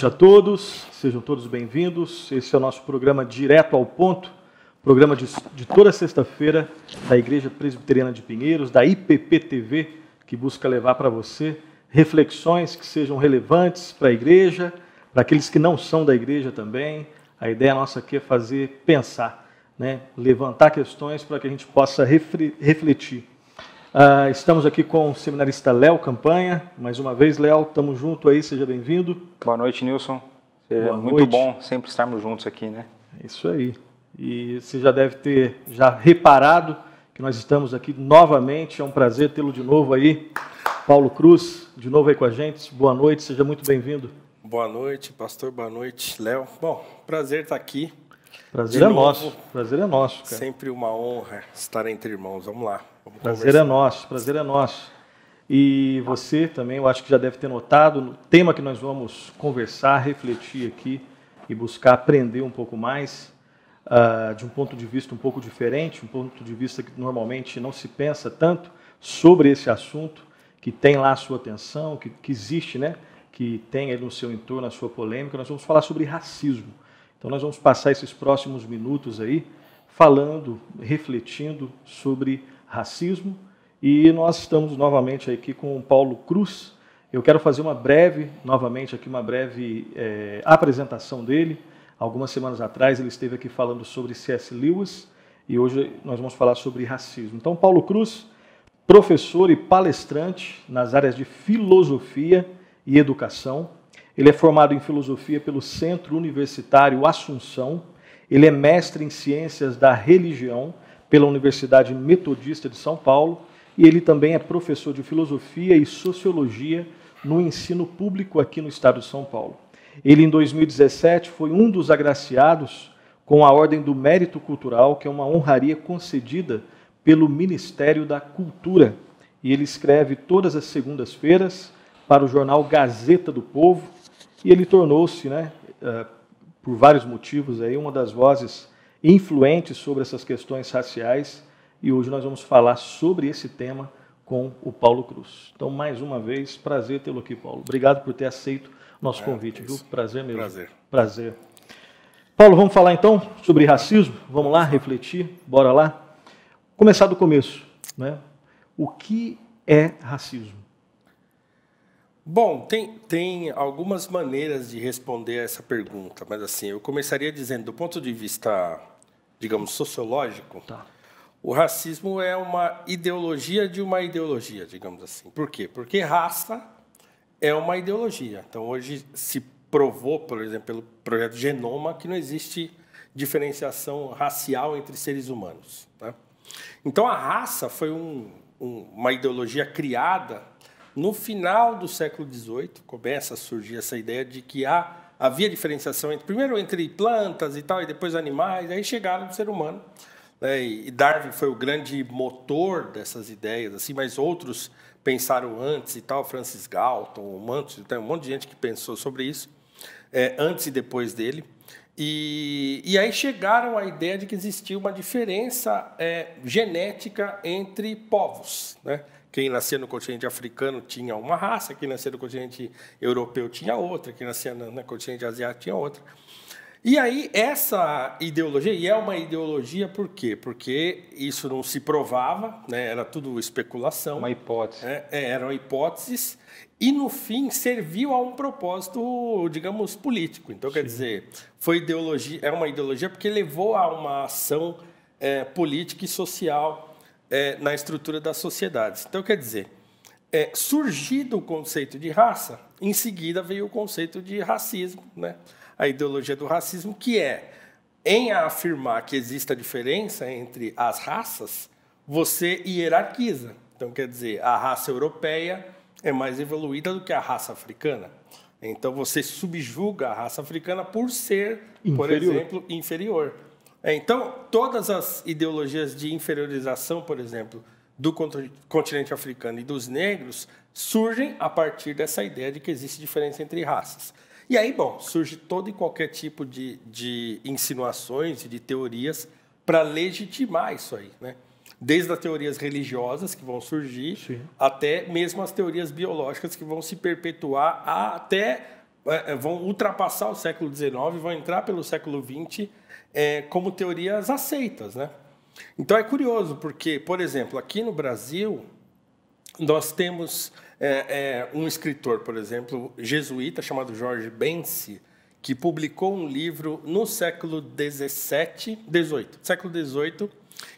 A todos, sejam todos bem-vindos. Esse é o nosso programa Direto ao Ponto, programa de toda sexta-feira da Igreja Presbiteriana de Pinheiros, da IPP-TV, que busca levar para você reflexões que sejam relevantes para a igreja, para aqueles que não são da igreja também. A ideia nossa aqui é fazer pensar, né? Levantar questões para que a gente possa refletir. Estamos aqui com o seminarista Léo Campanha. Mais uma vez, Léo, estamos juntos aí, seja bem-vindo. Boa noite, Nilson. Boa muito noite. Bom sempre estarmos juntos aqui, né? É isso aí. E você já deve ter reparado que nós estamos aqui novamente. É um prazer tê-lo de novo aí. Paulo Cruz, de novo aí com a gente. Boa noite, seja muito bem-vindo. Boa noite, pastor. Boa noite, Léo. Bom, prazer estar aqui. Prazer é nosso. Prazer é nosso, cara. Sempre uma honra estar entre irmãos. Vamos lá. Vamos prazer é nosso, prazer é nosso. E você também, eu acho que já deve ter notado, no tema que nós vamos conversar, refletir aqui e buscar aprender um pouco mais, de um ponto de vista um pouco diferente, um ponto de vista que normalmente não se pensa tanto sobre esse assunto, que tem lá a sua atenção, que existe, né? Que tem aí no seu entorno a sua polêmica. Nós vamos falar sobre racismo. Então nós vamos passar esses próximos minutos aí falando, refletindo sobre racismo, e nós estamos novamente aqui com o Paulo Cruz. Eu quero fazer uma breve apresentação dele. Algumas semanas atrás ele esteve aqui falando sobre C.S. Lewis e hoje nós vamos falar sobre racismo. Então, Paulo Cruz, professor e palestrante nas áreas de filosofia e educação. Ele é formado em filosofia pelo Centro Universitário Assunção. Ele é mestre em ciências da religião pela Universidade Metodista de São Paulo, e ele também é professor de filosofia e sociologia no ensino público aqui no estado de São Paulo. Ele, em 2017, foi um dos agraciados com a Ordem do Mérito Cultural, que é uma honraria concedida pelo Ministério da Cultura. E ele escreve todas as segundas-feiras para o jornal Gazeta do Povo, e ele tornou-se, né, por vários motivos, aí, uma das vozes influentes sobre essas questões raciais, e hoje nós vamos falar sobre esse tema com o Paulo Cruz. Então, mais uma vez, prazer tê-lo aqui, Paulo. Obrigado por ter aceito o nosso convite, viu? Prazer mesmo. Prazer. Paulo, vamos falar então sobre racismo? Vamos lá, refletir? Bora lá? Começar do começo, né? O que é racismo? Bom, tem algumas maneiras de responder a essa pergunta, mas assim, eu começaria dizendo, do ponto de vista, digamos, sociológico, o racismo é uma ideologia de uma ideologia, digamos assim. Por quê? Porque raça é uma ideologia. Então, hoje se provou, por exemplo, pelo projeto Genoma, que não existe diferenciação racial entre seres humanos, tá? Então, a raça foi uma ideologia criada no final do século XVIII. Começa a surgir essa ideia de que havia diferenciação primeiro entre plantas e tal, e depois animais, aí chegaram no ser humano, né? E Darwin foi o grande motor dessas ideias, assim, mas outros pensaram antes e tal, Francis Galton, tem um monte de gente que pensou sobre isso, antes e depois dele. E aí chegaram à ideia de que existia uma diferença genética entre povos, né? Quem nascia no continente africano tinha uma raça, quem nascia no continente europeu tinha outra, quem nascia no continente asiático tinha outra. E aí essa ideologia, e é uma ideologia por quê? Porque isso não se provava, né? Era tudo especulação. Uma hipótese. Eram hipóteses, e no fim serviu a um propósito, digamos, político. Então, quer dizer, é uma ideologia porque levou a uma ação política e social na estrutura das sociedades. Então, quer dizer, surgido o conceito de raça, em seguida veio o conceito de racismo, né? A ideologia do racismo, que em afirmar que existe a diferença entre as raças, você hierarquiza. Então, quer dizer, a raça europeia é mais evoluída do que a raça africana. Então, você subjuga a raça africana por ser, por exemplo, inferior. Então, todas as ideologias de inferiorização, por exemplo, do continente africano e dos negros, surgem a partir dessa ideia de que existe diferença entre raças. E aí, bom, surge todo e qualquer tipo de insinuações e de teorias para legitimar isso aí, né? Desde as teorias religiosas que vão surgir, até mesmo as teorias biológicas que vão se perpetuar até vão ultrapassar o século XIX, vão entrar pelo século XX como teorias aceitas, né? Então é curioso, porque, por exemplo, aqui no Brasil, nós temos um escritor, por exemplo, jesuíta, chamado Jorge Benci, que publicou um livro no século XVIII,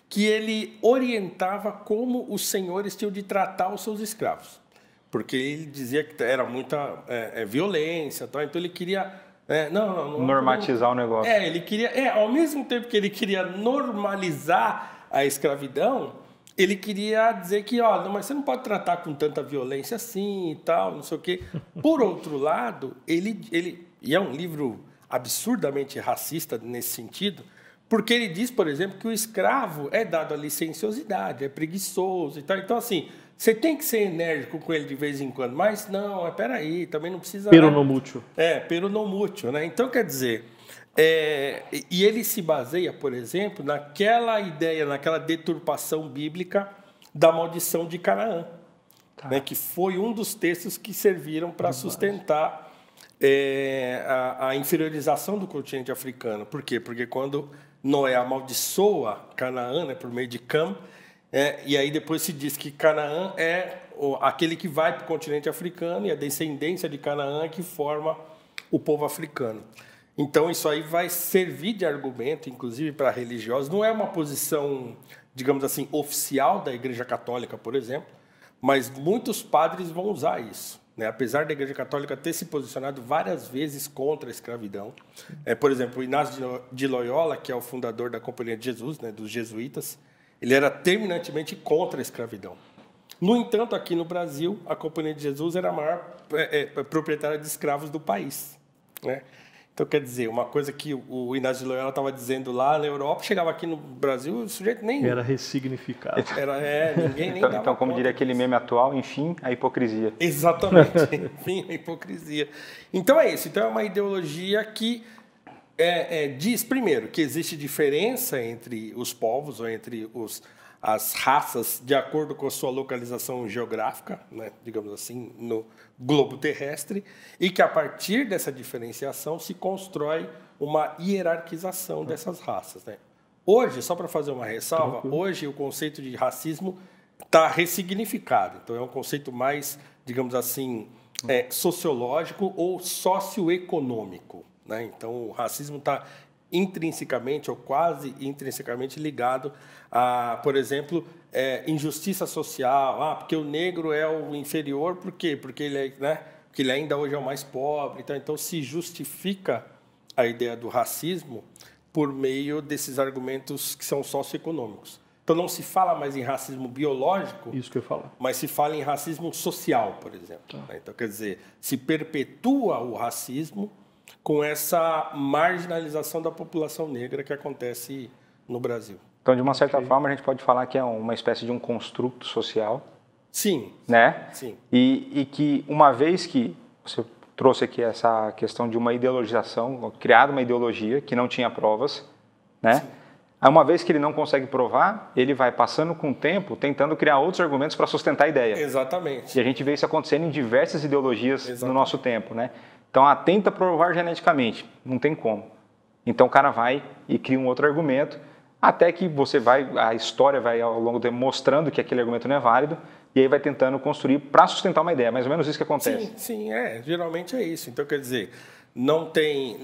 que ele orientava como os senhores tinham de tratar os seus escravos. Porque ele dizia que era muita violência, então ele queria... Normatizar o negócio. Ele queria... ao mesmo tempo que ele queria normalizar a escravidão, ele queria dizer que, mas você não pode tratar com tanta violência assim e tal, não sei o quê. Por outro lado, e é um livro absurdamente racista nesse sentido, porque ele diz, por exemplo, que o escravo é dado a licenciosidade, é preguiçoso e tal. Então, assim, você tem que ser enérgico com ele de vez em quando, mas não, peraí, também não precisa... Pero no mútuo. Pero no mútuo, né? Então, quer dizer... e ele se baseia, por exemplo, naquela ideia, naquela deturpação bíblica da maldição de Canaã, né, que foi um dos textos que serviram para sustentar a inferiorização do continente africano. Por quê? Porque quando Noé amaldiçoa Canaã, né, por meio de Cam, e aí depois se diz que Canaã é aquele que vai para o continente africano e a descendência de Canaã é que forma o povo africano. Então, isso aí vai servir de argumento, inclusive, para religiosos. Não é uma posição, digamos assim, oficial da Igreja Católica, por exemplo, mas muitos padres vão usar isso, né? Apesar da Igreja Católica ter se posicionado várias vezes contra a escravidão. Por exemplo, o Inácio de Loyola, que é o fundador da Companhia de Jesus, né, dos jesuítas, ele era terminantemente contra a escravidão. No entanto, aqui no Brasil, a Companhia de Jesus era a maior proprietária de escravos do país, né? Então, quer dizer, uma coisa que o Inácio de Loyola estava dizendo lá na Europa, chegava aqui no Brasil, o sujeito nem... Era ressignificado. Ninguém nem dava então, como diria aquele meme atual, enfim, a hipocrisia. Exatamente, enfim, a hipocrisia. Então, é isso. Então, é uma ideologia que diz, primeiro, que existe diferença entre os povos, ou entre as raças, de acordo com a sua localização geográfica, né, digamos assim, no globo terrestre, e que, a partir dessa diferenciação, se constrói uma hierarquização dessas raças, né? Hoje, só para fazer uma ressalva, hoje o conceito de racismo está ressignificado. Então, é um conceito mais, digamos assim, sociológico ou socioeconômico, né? Então, o racismo está intrinsecamente ou quase intrinsecamente ligado a, por exemplo, injustiça social. Porque o negro é o inferior, por quê? Porque porque ele ainda hoje é o mais pobre. Então se justifica a ideia do racismo por meio desses argumentos que são socioeconômicos. Então não se fala mais em racismo biológico, isso que eu falo, mas se fala em racismo social, por exemplo. Então, quer dizer, se perpetua o racismo com essa marginalização da população negra que acontece no Brasil. Então, de uma certa forma, a gente pode falar que é uma espécie de um construto social. Sim. Né? Sim. E que, uma vez que você trouxe aqui essa questão de uma ideologização, criado uma ideologia que não tinha provas, né? Aí, uma vez que ele não consegue provar, ele vai passando com o tempo, tentando criar outros argumentos para sustentar a ideia. Exatamente. E a gente vê isso acontecendo em diversas ideologias no nosso tempo, né? Então, tenta provar geneticamente, não tem como. Então, o cara vai e cria um outro argumento, até que a história vai ao longo do tempo mostrando que aquele argumento não é válido, e aí vai tentando construir para sustentar uma ideia. Mais ou menos isso que acontece. Sim, geralmente é isso. Então, quer dizer, não tem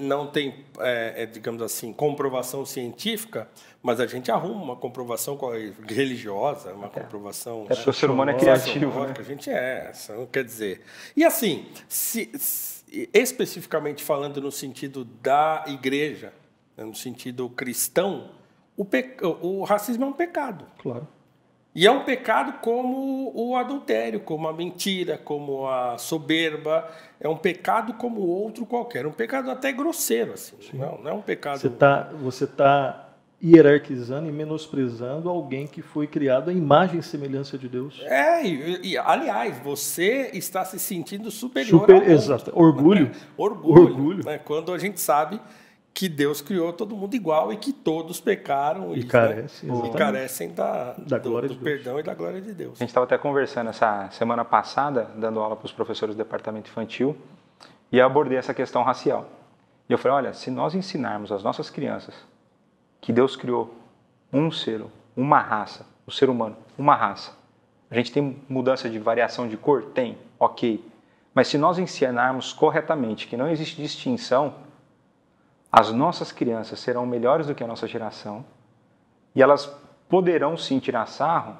digamos assim, comprovação científica, mas a gente arruma uma comprovação religiosa, uma comprovação... Porque o ser humano é criativo, né? A gente quer dizer... E assim, especificamente falando no sentido da igreja, no sentido cristão, o racismo é um pecado. Claro. E é um pecado como o adultério, como a mentira, como a soberba. É um pecado como outro qualquer. Um pecado até grosseiro, assim. Não é um pecado... Você tá hierarquizando e menosprezando alguém que foi criado à imagem e semelhança de Deus. Aliás, você está se sentindo superior ao mundo. Exato. Orgulho. Orgulho. Né? Quando a gente sabe que Deus criou todo mundo igual e que todos pecaram e carecem do perdão e da glória de Deus. A gente estava até conversando essa semana passada, dando aula para os professores do departamento infantil, E eu abordei essa questão racial. E eu falei, olha, se nós ensinarmos às nossas crianças que Deus criou um ser, uma raça, o ser humano, uma raça. A gente tem mudança de variação de cor? Tem, ok. Mas se nós ensinarmos corretamente que não existe distinção, as nossas crianças serão melhores do que a nossa geração e elas poderão sim tirar sarro,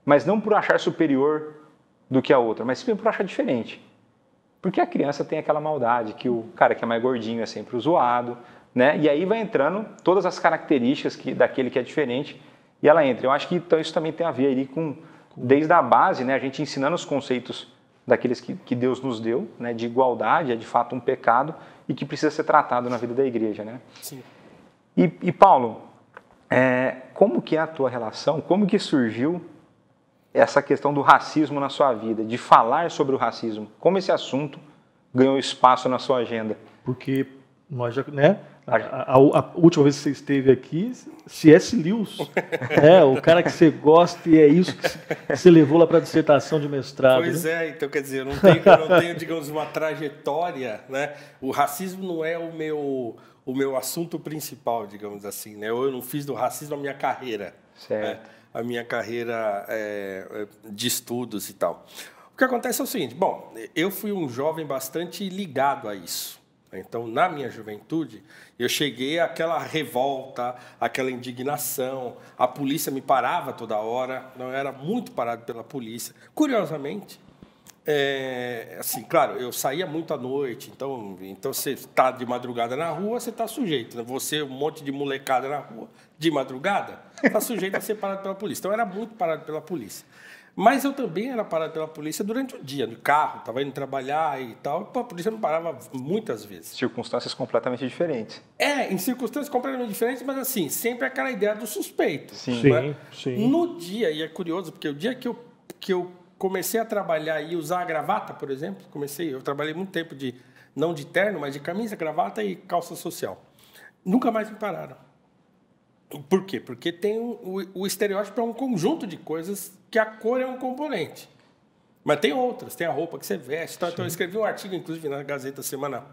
mas não por achar superior do que a outra, mas sim por achar diferente. Porque a criança tem aquela maldade que o cara que é mais gordinho é sempre o zoado, né? E aí vai entrando todas as características daquele que é diferente e ela entra. Eu acho que então, isso também tem a ver aí com desde a base, né? A gente ensinando os conceitos daqueles que Deus nos deu, né? De igualdade, é de fato um pecado e que precisa ser tratado na vida da igreja, né? Sim. E Paulo, como que é a tua relação? Como que surgiu essa questão do racismo na sua vida, de falar sobre o racismo? Como esse assunto ganhou espaço na sua agenda? Porque nós já, né? A última vez que você esteve aqui, C.S. Lewis, o cara que você gosta e é isso que você levou lá para a dissertação de mestrado. Pois né? então quer dizer, eu não tenho, digamos, uma trajetória, né? O racismo não é o meu assunto principal, digamos assim, né? Eu não fiz do racismo a minha carreira, certo. Né? A minha carreira de estudos e tal. O que acontece é o seguinte, bom, eu fui um jovem bastante ligado a isso. Então, na minha juventude, eu cheguei àquela revolta, àquela indignação. A polícia me parava toda hora, eu era muito parado pela polícia. Curiosamente, assim, claro, eu saía muito à noite, então você está de madrugada na rua, você está sujeito. Né? Você, um monte de molecada na rua, de madrugada, está sujeito a ser parado pela polícia. Então, eu era muito parado pela polícia. Mas eu também era parado pela polícia durante o dia, no carro, estava indo trabalhar e tal. A polícia me parava muitas vezes. Circunstâncias completamente diferentes. Em circunstâncias completamente diferentes, mas assim, sempre aquela ideia do suspeito. Sim, né? sim. No dia, e é curioso, porque o dia que eu comecei a trabalhar e usar a gravata, por exemplo, eu trabalhei muito tempo não de terno, mas de camisa, gravata e calça social. Nunca mais me pararam. Por quê? Porque tem o estereótipo é um conjunto de coisas que a cor é um componente. Mas tem outras, tem a roupa que você veste. Então, eu escrevi um artigo, inclusive, na Gazeta semana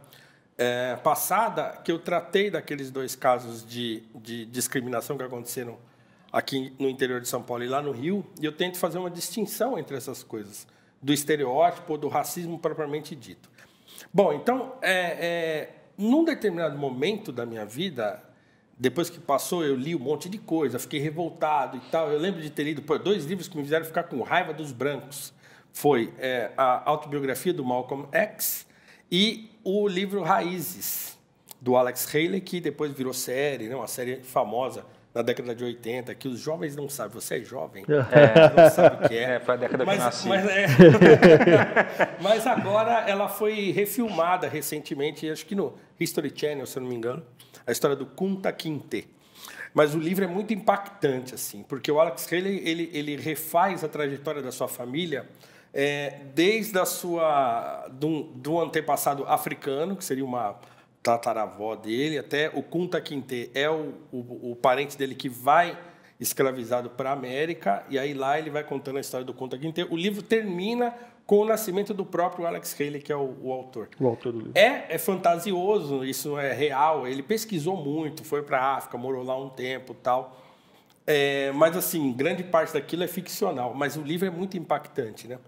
passada, que eu tratei daqueles 2 casos de discriminação que aconteceram aqui no interior de São Paulo e lá no Rio, e eu tento fazer uma distinção entre essas coisas, do estereótipo ou do racismo propriamente dito. Bom, então, num determinado momento da minha vida, depois que passou, eu li um monte de coisa, fiquei revoltado e tal. Eu lembro de ter lido 2 livros que me fizeram ficar com raiva dos brancos. Foi a autobiografia do Malcolm X e o livro Raízes, do Alex Haley, que depois virou série, né? Uma série famosa na década de 80, que os jovens não sabem. Você é jovem? Não sabe o que é. Foi a década que eu nasci. Mas agora ela foi refilmada recentemente, acho que no History Channel, se eu não me engano, a história do Kunta Kinte. Mas o livro é muito impactante, assim, porque o Alex Haley ele refaz a trajetória da sua família desde do antepassado africano, que seria uma tataravó dele, até o Kunta Kinte é o parente dele que vai escravizado para a América, e aí lá ele vai contando a história do Kunta Kinte. O livro termina com o nascimento do próprio Alex Haley, que é o autor. O autor do livro. É fantasioso, isso não é real. Ele pesquisou muito, foi para a África, morou lá um tempo e tal. Mas, assim, grande parte daquilo é ficcional. Mas o livro é muito impactante, né?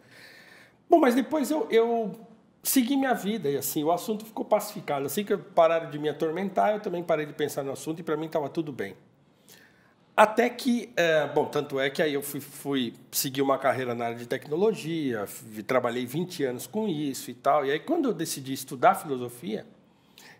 Bom, mas depois eu segui minha vida e, assim, o assunto ficou pacificado. Assim que pararam de me atormentar, eu também parei de pensar no assunto e, para mim, estava tudo bem. Até que, tanto é que aí eu fui seguir uma carreira na área de tecnologia, trabalhei 20 anos com isso e tal. E aí, quando eu decidi estudar filosofia,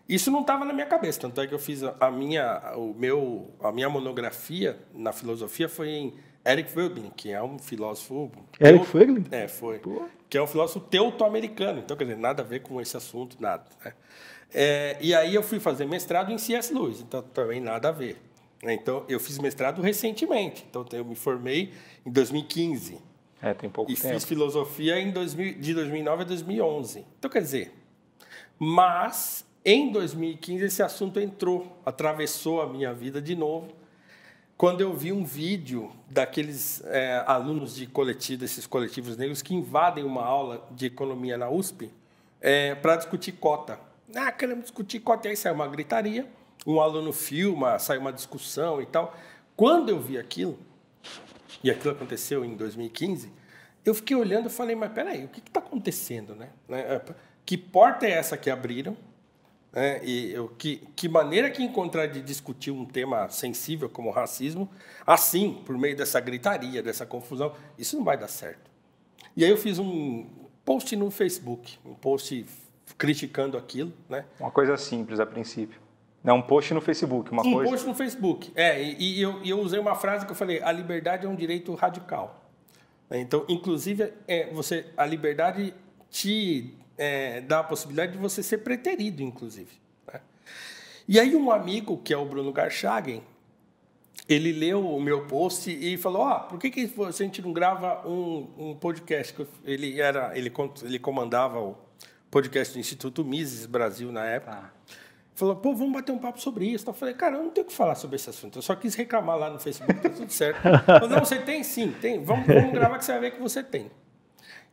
isso não estava na minha cabeça. Tanto é que eu fiz a minha monografia na filosofia foi em Eric Voegelin, que é um filósofo... Eric Voegelin? Foi. Pô. Que é um filósofo teuto-americano. Então, quer dizer, nada a ver com esse assunto, nada. Né? E aí eu fui fazer mestrado em C.S. Lewis, então também nada a ver. Então, eu fiz mestrado recentemente. Então, eu me formei em 2015. Tem pouco tempo. E fiz filosofia de 2009 a 2011. Então, quer dizer... Mas, em 2015, esse assunto atravessou a minha vida de novo, quando eu vi um vídeo daqueles alunos desses coletivos negros que invadem uma aula de economia na USP, para discutir cota. Queremos discutir cota. E aí saiu uma gritaria, um aluno filma, saiu uma discussão e tal. Quando eu vi aquilo, e aquilo aconteceu em 2015, eu fiquei olhando e falei, mas peraí, o que está acontecendo? Né? Que porta é essa que abriram? E que maneira que encontrar de discutir um tema sensível como o racismo, assim, por meio dessa gritaria, dessa confusão, isso não vai dar certo. E aí eu fiz um post no Facebook, um post criticando aquilo. Né? Uma coisa simples a princípio. Não, um post no Facebook. Um post no Facebook. E eu usei uma frase que eu falei, a liberdade é um direito radical. Então, inclusive, a liberdade te dá a possibilidade de você ser preterido, inclusive. Né? E aí um amigo, que é o Bruno Garchagen, ele leu o meu post e falou, por que a gente não grava um podcast? Ele comandava o podcast do Instituto Mises Brasil na época. Falou, vamos bater um papo sobre isso. Eu falei, cara, eu não tenho o que falar sobre esse assunto. Eu só quis reclamar lá no Facebook, tá tudo certo. Falei, não, você tem sim, tem. Vamos gravar que você vai ver que você tem.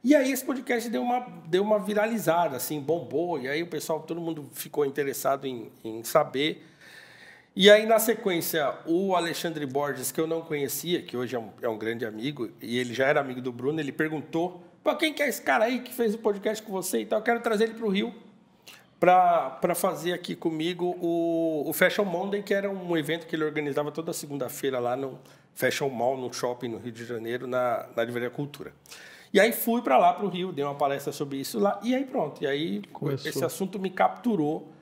E aí esse podcast deu uma viralizada, assim, bombou. E aí o pessoal, todo mundo ficou interessado em saber. E aí, na sequência, o Alexandre Borges, que eu não conhecia, que hoje é um grande amigo, e ele já era amigo do Bruno, ele perguntou, quem que é esse cara aí que fez o podcast com você e tal? Eu quero trazer ele para o Rio para fazer aqui comigo o Fashion Monday, que era um evento que ele organizava toda segunda-feira lá no Fashion Mall, no shopping no Rio de Janeiro, na Livraria Cultura. E aí fui para lá, para o Rio, dei uma palestra sobre isso lá, e aí pronto. E aí esse assunto me capturou.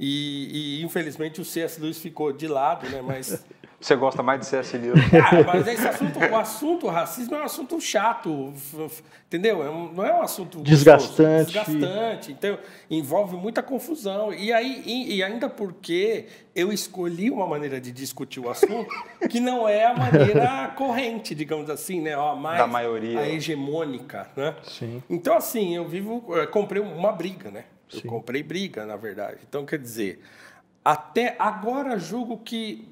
E infelizmente o C.S. Lewis ficou de lado, né? Mas você gosta mais de C.S. Lewis? Mas o assunto racismo é um assunto chato, entendeu? Não é um assunto desgastante. Então envolve muita confusão. E ainda porque eu escolhi uma maneira de discutir o assunto que não é a maneira corrente, digamos assim, né? Da maioria. A hegemônica, né? Sim. Então assim, eu comprei uma briga, né? Eu comprei briga, na verdade. Então, quer dizer, até agora julgo que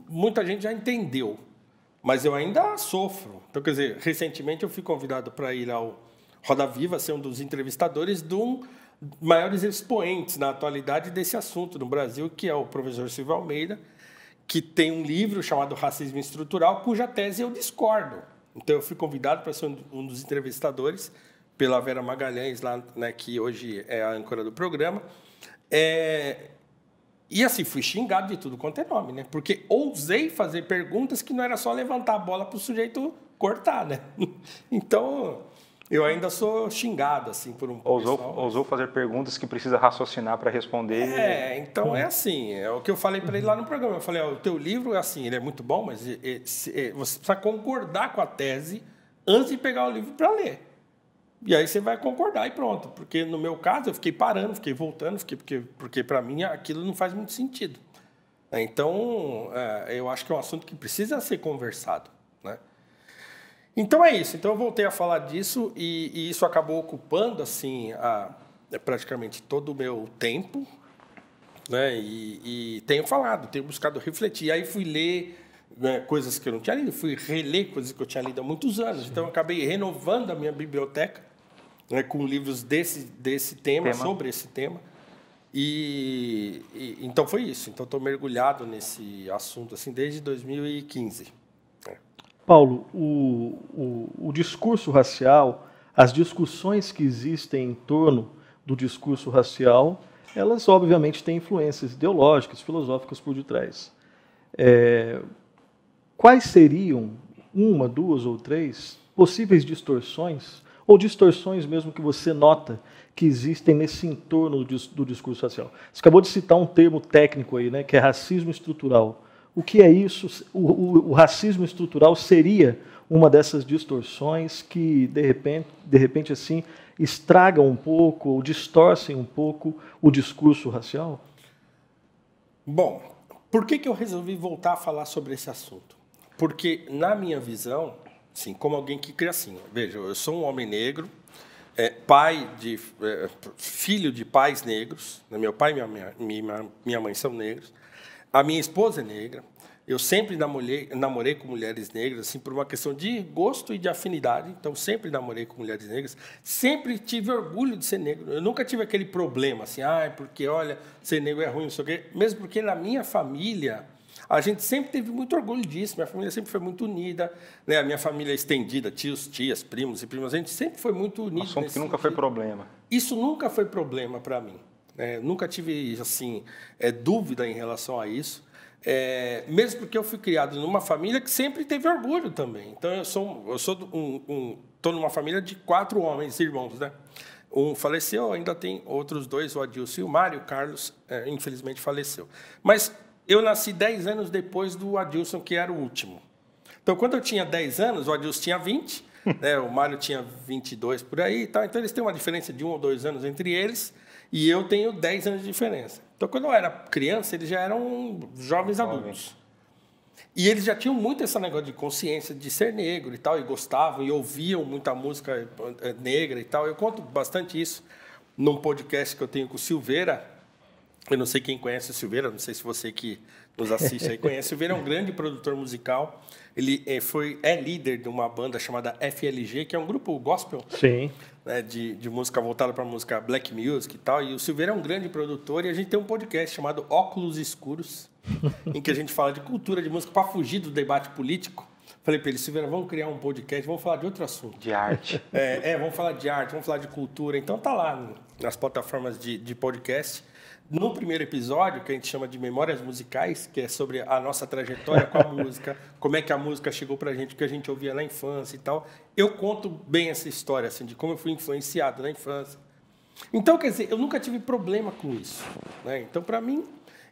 muita gente já entendeu, mas eu ainda sofro. Então, quer dizer, recentemente eu fui convidado para ir ao Roda Viva, ser um dos entrevistadores de um dos maiores expoentes na atualidade desse assunto no Brasil, que é o professor Silvio Almeida, que tem um livro chamado Racismo Estrutural, cuja tese eu discordo. Então, eu fui convidado para ser um dos entrevistadores pela Vera Magalhães, lá, né, que hoje é a âncora do programa. E assim, fui xingado de tudo quanto é nome, né? Porque ousei fazer perguntas que não era só levantar a bola para o sujeito cortar, né? Então, eu ainda sou xingado, assim, por um ousou fazer perguntas que precisa raciocinar para responder. Então é assim, é o que eu falei para ele lá no programa. Eu falei, o teu livro, assim, ele é muito bom, mas você precisa concordar com a tese antes de pegar o livro para ler. E aí você vai concordar e pronto. Porque no meu caso eu fiquei parando, fiquei voltando, porque para mim aquilo não faz muito sentido. Então, eu acho que é um assunto que precisa ser conversado. Né? Então é isso. Então eu voltei a falar disso e isso acabou ocupando assim, praticamente todo o meu tempo. Né? E tenho falado, tenho buscado refletir. E aí fui ler coisas que eu não tinha lido, fui reler coisas que eu tinha lido há muitos anos. Sim. Então eu acabei renovando a minha biblioteca, né, com livros desse tema, sobre esse tema. Então foi isso. Então estou mergulhado nesse assunto assim desde 2015. Paulo, o discurso racial, as discussões que existem em torno do discurso racial, elas obviamente têm influências ideológicas, filosóficas por detrás. Quais seriam uma, duas ou três possíveis distorções, ou distorções mesmo que você nota que existem nesse entorno do discurso racial? Você acabou de citar um termo técnico aí, né, que é racismo estrutural. O que é isso? O racismo estrutural seria uma dessas distorções que, de repente assim, estragam um pouco ou distorcem um pouco o discurso racial? Bom, por que eu resolvi voltar a falar sobre esse assunto? Porque, na minha visão, assim, como alguém que cria assim, veja, eu sou um homem negro, filho de pais negros, né? Meu pai e minha mãe são negros, a minha esposa é negra, Eu sempre namorei com mulheres negras, assim, por uma questão de gosto e de afinidade. Então, sempre namorei com mulheres negras. Sempre tive orgulho de ser negro. Eu nunca tive aquele problema, assim, porque, olha, ser negro é ruim, não sei o quê. Mesmo porque na minha família, a gente sempre teve muito orgulho disso. Minha família sempre foi muito unida, né? A minha família estendida, tios, tias, primos e primas, a gente sempre foi muito unido. Assunto que nunca foi problema. Isso nunca foi problema para mim. Nunca tive, assim, dúvida em relação a isso. Mesmo porque eu fui criado numa família que sempre teve orgulho também. Então, eu estou numa família de 4 homens, irmãos, né? Um faleceu, ainda tem outros 2, o Adilson e o Mário. O Carlos, infelizmente, faleceu. Mas eu nasci 10 anos depois do Adilson, que era o último. Então, quando eu tinha 10 anos, o Adilson tinha 20, né? O Mário tinha 22 por aí. Tá? Então, eles têm uma diferença de 1 ou 2 anos entre eles, e eu tenho 10 anos de diferença. Então, quando eu era criança, eles já eram jovens adultos. E eles já tinham muito esse negócio de consciência de ser negro e tal, e gostavam, e ouviam muita música negra e tal. Eu conto bastante isso num podcast que eu tenho com o Silveira. Eu não sei quem conhece o Silveira, não sei se você que nos assiste aí conhece. O Silveira é um grande produtor musical. Ele é líder de uma banda chamada FLG, que é um grupo gospel. Sim. Né, de música voltada para música black music e tal. E o Silveira é um grande produtor e a gente tem um podcast chamado Óculos Escuros, em que a gente fala de cultura, de música, para fugir do debate político. Falei para ele, Silveira, vamos criar um podcast, vamos falar de outro assunto. De arte. Vamos falar de arte, vamos falar de cultura. Então tá lá nas plataformas de podcast. No primeiro episódio, que a gente chama de Memórias Musicais, que é sobre a nossa trajetória com a música, como é que a música chegou pra gente, o que a gente ouvia na infância e tal, eu conto bem essa história, assim, de como eu fui influenciado na infância. Então, quer dizer, eu nunca tive problema com isso, né? Então, para mim,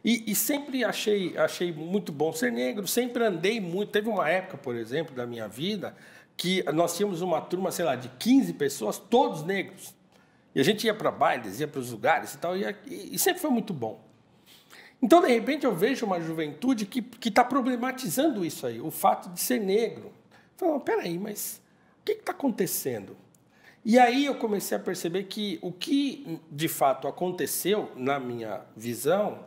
e sempre achei muito bom ser negro, sempre andei muito. Teve uma época, por exemplo, da minha vida, que nós tínhamos uma turma, sei lá, de 15 pessoas, todos negros. E a gente ia para bailes, ia para os lugares e tal, e sempre foi muito bom. Então, de repente, eu vejo uma juventude que está problematizando isso aí, o fato de ser negro. Falei, peraí, mas o que está acontecendo? E aí eu comecei a perceber que o que, de fato, aconteceu, na minha visão,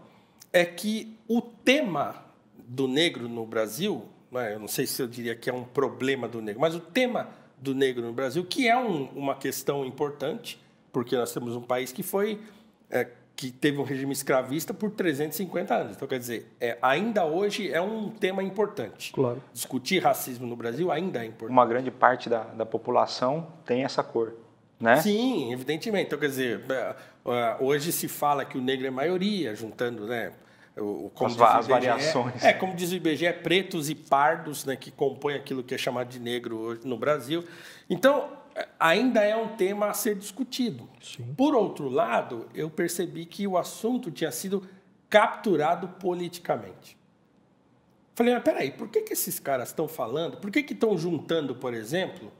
é que o tema do negro no Brasil, né, eu não sei se eu diria que é um problema do negro, mas o tema do negro no Brasil, que é uma questão importante, porque nós temos um país que teve um regime escravista por 350 anos. Então, quer dizer, ainda hoje é um tema importante. Claro. Discutir racismo no Brasil ainda é importante. Uma grande parte da população tem essa cor, né? Sim, evidentemente. Então, quer dizer, hoje se fala que o negro é maioria, juntando, né, as variações. Como diz o IBGE, pretos e pardos, né, que compõem aquilo que é chamado de negro hoje no Brasil. Então, ainda é um tema a ser discutido. Sim. Por outro lado, eu percebi que o assunto tinha sido capturado politicamente. Falei, mas peraí, por que esses caras estão falando? Por que estão juntando, por exemplo,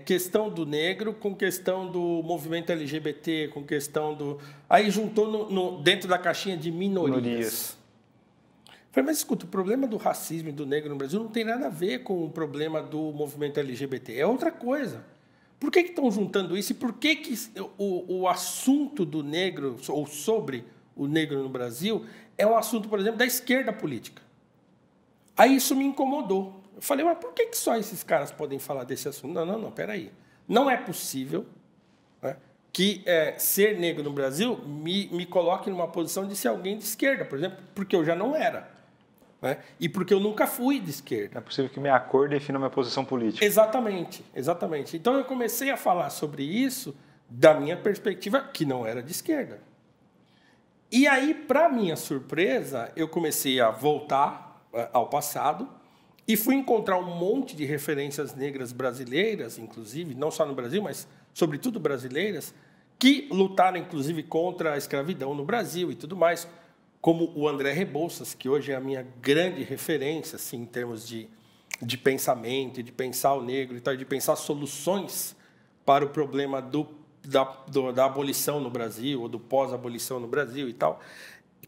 questão do negro com questão do movimento LGBT, com questão do... Aí juntou dentro da caixinha de minorias. Falei, mas escuta, o problema do racismo e do negro no Brasil não tem nada a ver com o problema do movimento LGBT. É outra coisa. Por que estão juntando isso? E por que o assunto do negro, ou sobre o negro no Brasil, é um assunto, por exemplo, da esquerda política? Aí isso me incomodou. Eu falei, mas por que só esses caras podem falar desse assunto? Não, peraí. Não é possível, né, que ser negro no Brasil me coloque numa posição de ser alguém de esquerda, por exemplo, porque eu já não era. Né? E porque eu nunca fui de esquerda. Não é possível que minha cor defina minha posição política. Exatamente. Então eu comecei a falar sobre isso da minha perspectiva, que não era de esquerda. E aí, para minha surpresa, eu comecei a voltar ao passado e fui encontrar um monte de referências negras brasileiras, inclusive, não só no Brasil, mas sobretudo brasileiras, que lutaram, inclusive, contra a escravidão no Brasil e tudo mais, como o André Rebouças, que hoje é a minha grande referência, assim, em termos de pensamento, de pensar o negro e tal, de pensar soluções para o problema da abolição no Brasil, ou do pós-abolição no Brasil e tal,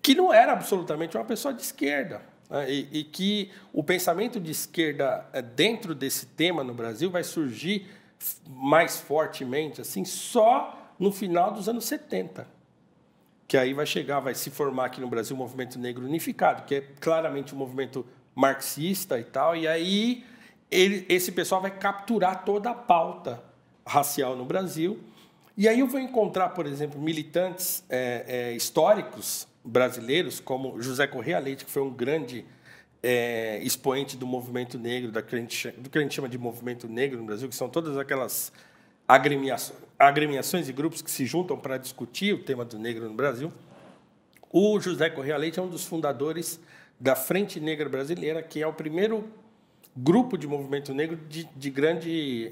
que não era absolutamente uma pessoa de esquerda, né? E que o pensamento de esquerda dentro desse tema no Brasil vai surgir mais fortemente assim, só no final dos anos 70. que aí vai se formar aqui no Brasil o Movimento Negro Unificado, que é claramente um movimento marxista e tal, e aí esse pessoal vai capturar toda a pauta racial no Brasil. E aí eu vou encontrar, por exemplo, militantes históricos brasileiros, como José Correia Leite, que foi um grande expoente do movimento negro, do que a gente chama de movimento negro no Brasil, que são todas aquelas agremiações e grupos que se juntam para discutir o tema do negro no Brasil. O José Correia Leite é um dos fundadores da Frente Negra Brasileira, que é o primeiro grupo de movimento negro de grande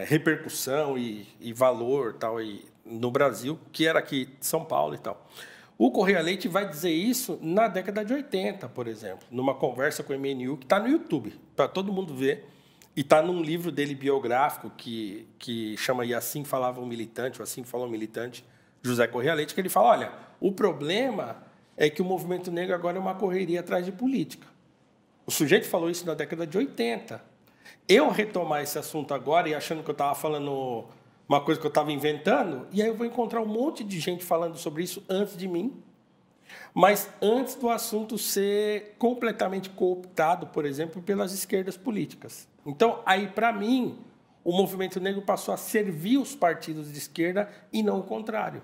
repercussão e valor tal, no Brasil, que era aqui de São Paulo e tal. O Correia Leite vai dizer isso na década de 80, por exemplo, numa conversa com o MNU, que está no YouTube, para todo mundo ver, e está num livro dele biográfico que chama E Assim Falava um Militante, ou Assim Falou um Militante, José Correia Leite, que ele fala, olha, o problema é que o movimento negro agora é uma correria atrás de política. O sujeito falou isso na década de 80. Eu retomar esse assunto agora e achando que eu estava falando uma coisa que eu estava inventando, e aí eu vou encontrar um monte de gente falando sobre isso antes de mim, mas antes do assunto ser completamente cooptado, por exemplo, pelas esquerdas políticas. Então, aí, para mim, o movimento negro passou a servir os partidos de esquerda e não o contrário.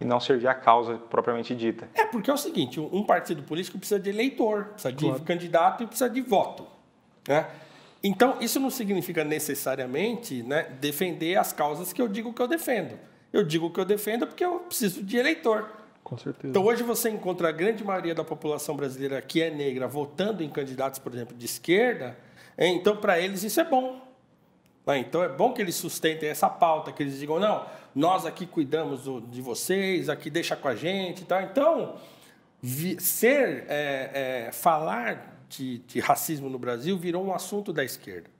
E não servir a causa propriamente dita. Porque é o seguinte, um partido político precisa de eleitor, precisa de candidato e precisa de voto, né? Então, isso não significa necessariamente, né, defender as causas que eu digo que eu defendo. Eu digo que eu defendo porque eu preciso de eleitor. Com certeza. Então, hoje você encontra a grande maioria da população brasileira que é negra votando em candidatos, por exemplo, de esquerda. Então, para eles, isso é bom. Então, é bom que eles sustentem essa pauta, que eles digam, não, nós aqui cuidamos de vocês, aqui deixa com a gente. Tá? Então, falar de racismo no Brasil virou um assunto da esquerda.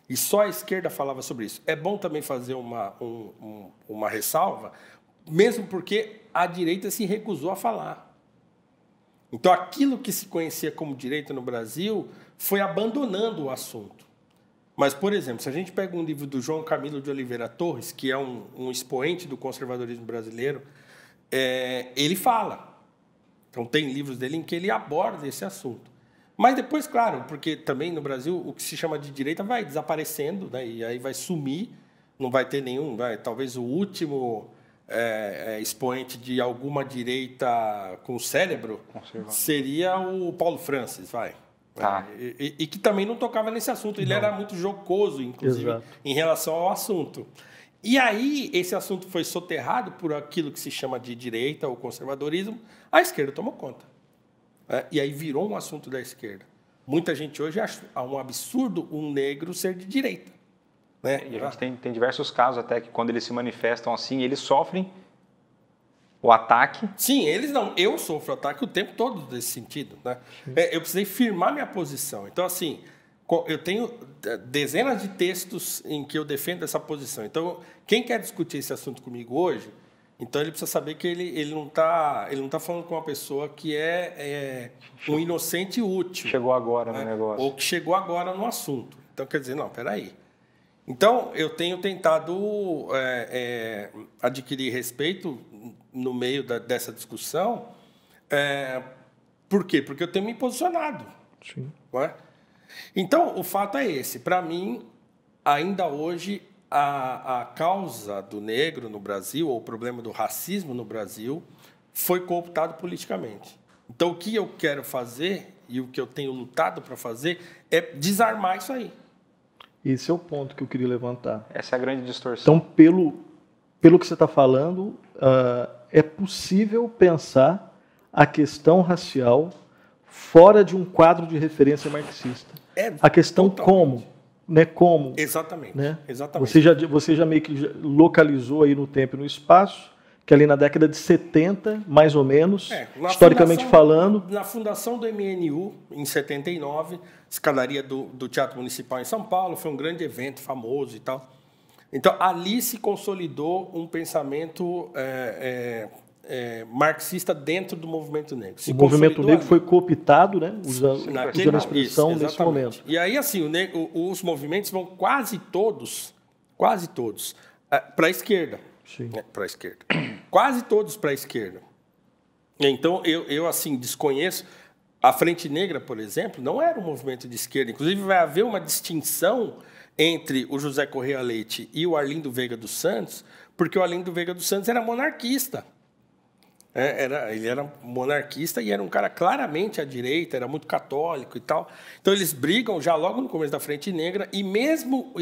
E só a esquerda falava sobre isso. É bom também fazer uma ressalva, mesmo porque a direita se recusou a falar. Então, aquilo que se conhecia como direita no Brasil foi abandonando o assunto. Mas, por exemplo, se a gente pega um livro do João Camilo de Oliveira Torres, que é um expoente do conservadorismo brasileiro, ele fala. Então, tem livros dele em que ele aborda esse assunto. Mas depois, claro, porque também no Brasil o que se chama de direita vai desaparecendo, né? E aí vai sumir, não vai ter nenhum. Talvez o último expoente de alguma direita com cérebro seria o Paulo Francis, e que também não tocava nesse assunto. Ele era muito jocoso, inclusive, em relação ao assunto. E aí esse assunto foi soterrado por aquilo que se chama de direita ou conservadorismo, a esquerda tomou conta. E aí virou um assunto da esquerda. Muita gente hoje acha um absurdo um negro ser de direita. Né? E a gente tem diversos casos até que quando eles se manifestam assim, eles sofrem o ataque. Sim, eles não. Eu sofro ataque o tempo todo nesse sentido. Né? Eu precisei firmar minha posição. Então, assim, eu tenho dezenas de textos em que eu defendo essa posição. Então, quem quer discutir esse assunto comigo hoje, então ele precisa saber que ele não tá falando com uma pessoa que é um inocente útil. Chegou agora no negócio. Ou que chegou agora no assunto. Então, quer dizer, não, peraí. Então, eu tenho tentado adquirir respeito no meio dessa discussão. Por quê? Porque eu tenho me posicionado. Sim. Não é? Então, o fato é esse. Para mim, ainda hoje, a causa do negro no Brasil, ou o problema do racismo no Brasil, foi cooptado politicamente. Então, o que eu quero fazer, e o que eu tenho lutado para fazer, é desarmar isso aí. Esse é o ponto que eu queria levantar. Essa é a grande distorção. Então, pelo que você está falando, é possível pensar a questão racial fora de um quadro de referência marxista. A questão totalmente. Como? Exatamente. Né? Exatamente. Você já meio que localizou aí no tempo e no espaço, que ali na década de 70, mais ou menos, historicamente falando... Na fundação do MNU, em 79, escadaria do Teatro Municipal em São Paulo, foi um grande evento famoso e tal. Então, ali se consolidou um pensamento marxista dentro do movimento negro. O movimento negro foi cooptado, né? usando a expressão nesse momento. E aí, assim, os movimentos vão quase todos para a esquerda. né, para a esquerda. Quase todos para a esquerda. Então, eu assim, desconheço. A Frente Negra, por exemplo, não era um movimento de esquerda. Inclusive, vai haver uma distinção entre o José Correia Leite e o Arlindo Veiga dos Santos, porque o Arlindo Veiga dos Santos era monarquista. Ele era monarquista e era um cara claramente à direita, era muito católico e tal. Então, eles brigam já logo no começo da Frente Negra, e mesmo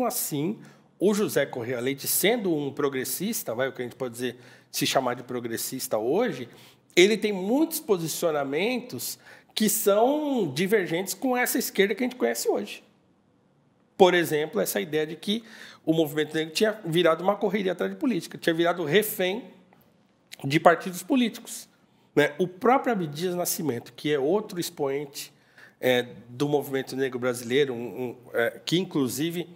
assim, o José Correia Leite, sendo um progressista, o que a gente pode dizer, se chamar de progressista hoje, ele tem muitos posicionamentos que são divergentes com essa esquerda que a gente conhece hoje. Por exemplo, essa ideia de que o movimento negro tinha virado uma correria atrás de política, tinha virado refém de partidos políticos. Né? O próprio Abdias Nascimento, que é outro expoente do movimento negro brasileiro, que, inclusive,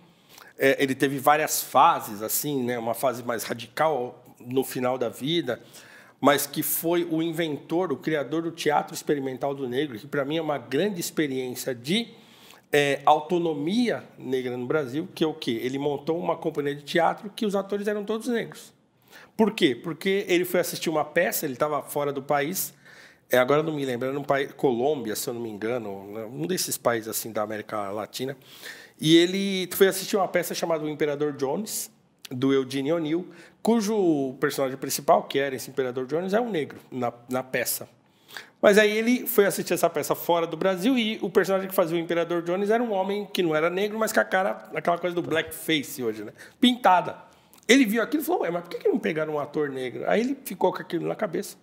ele teve várias fases, assim, né? Uma fase mais radical no final da vida, mas que foi o inventor, o criador do Teatro Experimental do Negro, que, para mim, é uma grande experiência de autonomia negra no Brasil, que é o quê? Ele montou uma companhia de teatro que os atores eram todos negros. Por quê? Porque ele foi assistir uma peça, ele estava fora do país, agora não me lembro, era no país, Colômbia, se eu não me engano, um desses países assim da América Latina, e ele foi assistir uma peça chamada O Imperador Jones, do Eugene O'Neill, cujo personagem principal, que era esse Imperador Jones, é um negro na peça. Mas aí ele foi assistir essa peça fora do Brasil e o personagem que fazia o Imperador Jones era um homem que não era negro, mas com a cara, aquela coisa do blackface hoje, né? Pintada. Ele viu aquilo e falou, mas por que não pegaram um ator negro? Aí ele ficou com aquilo na cabeça.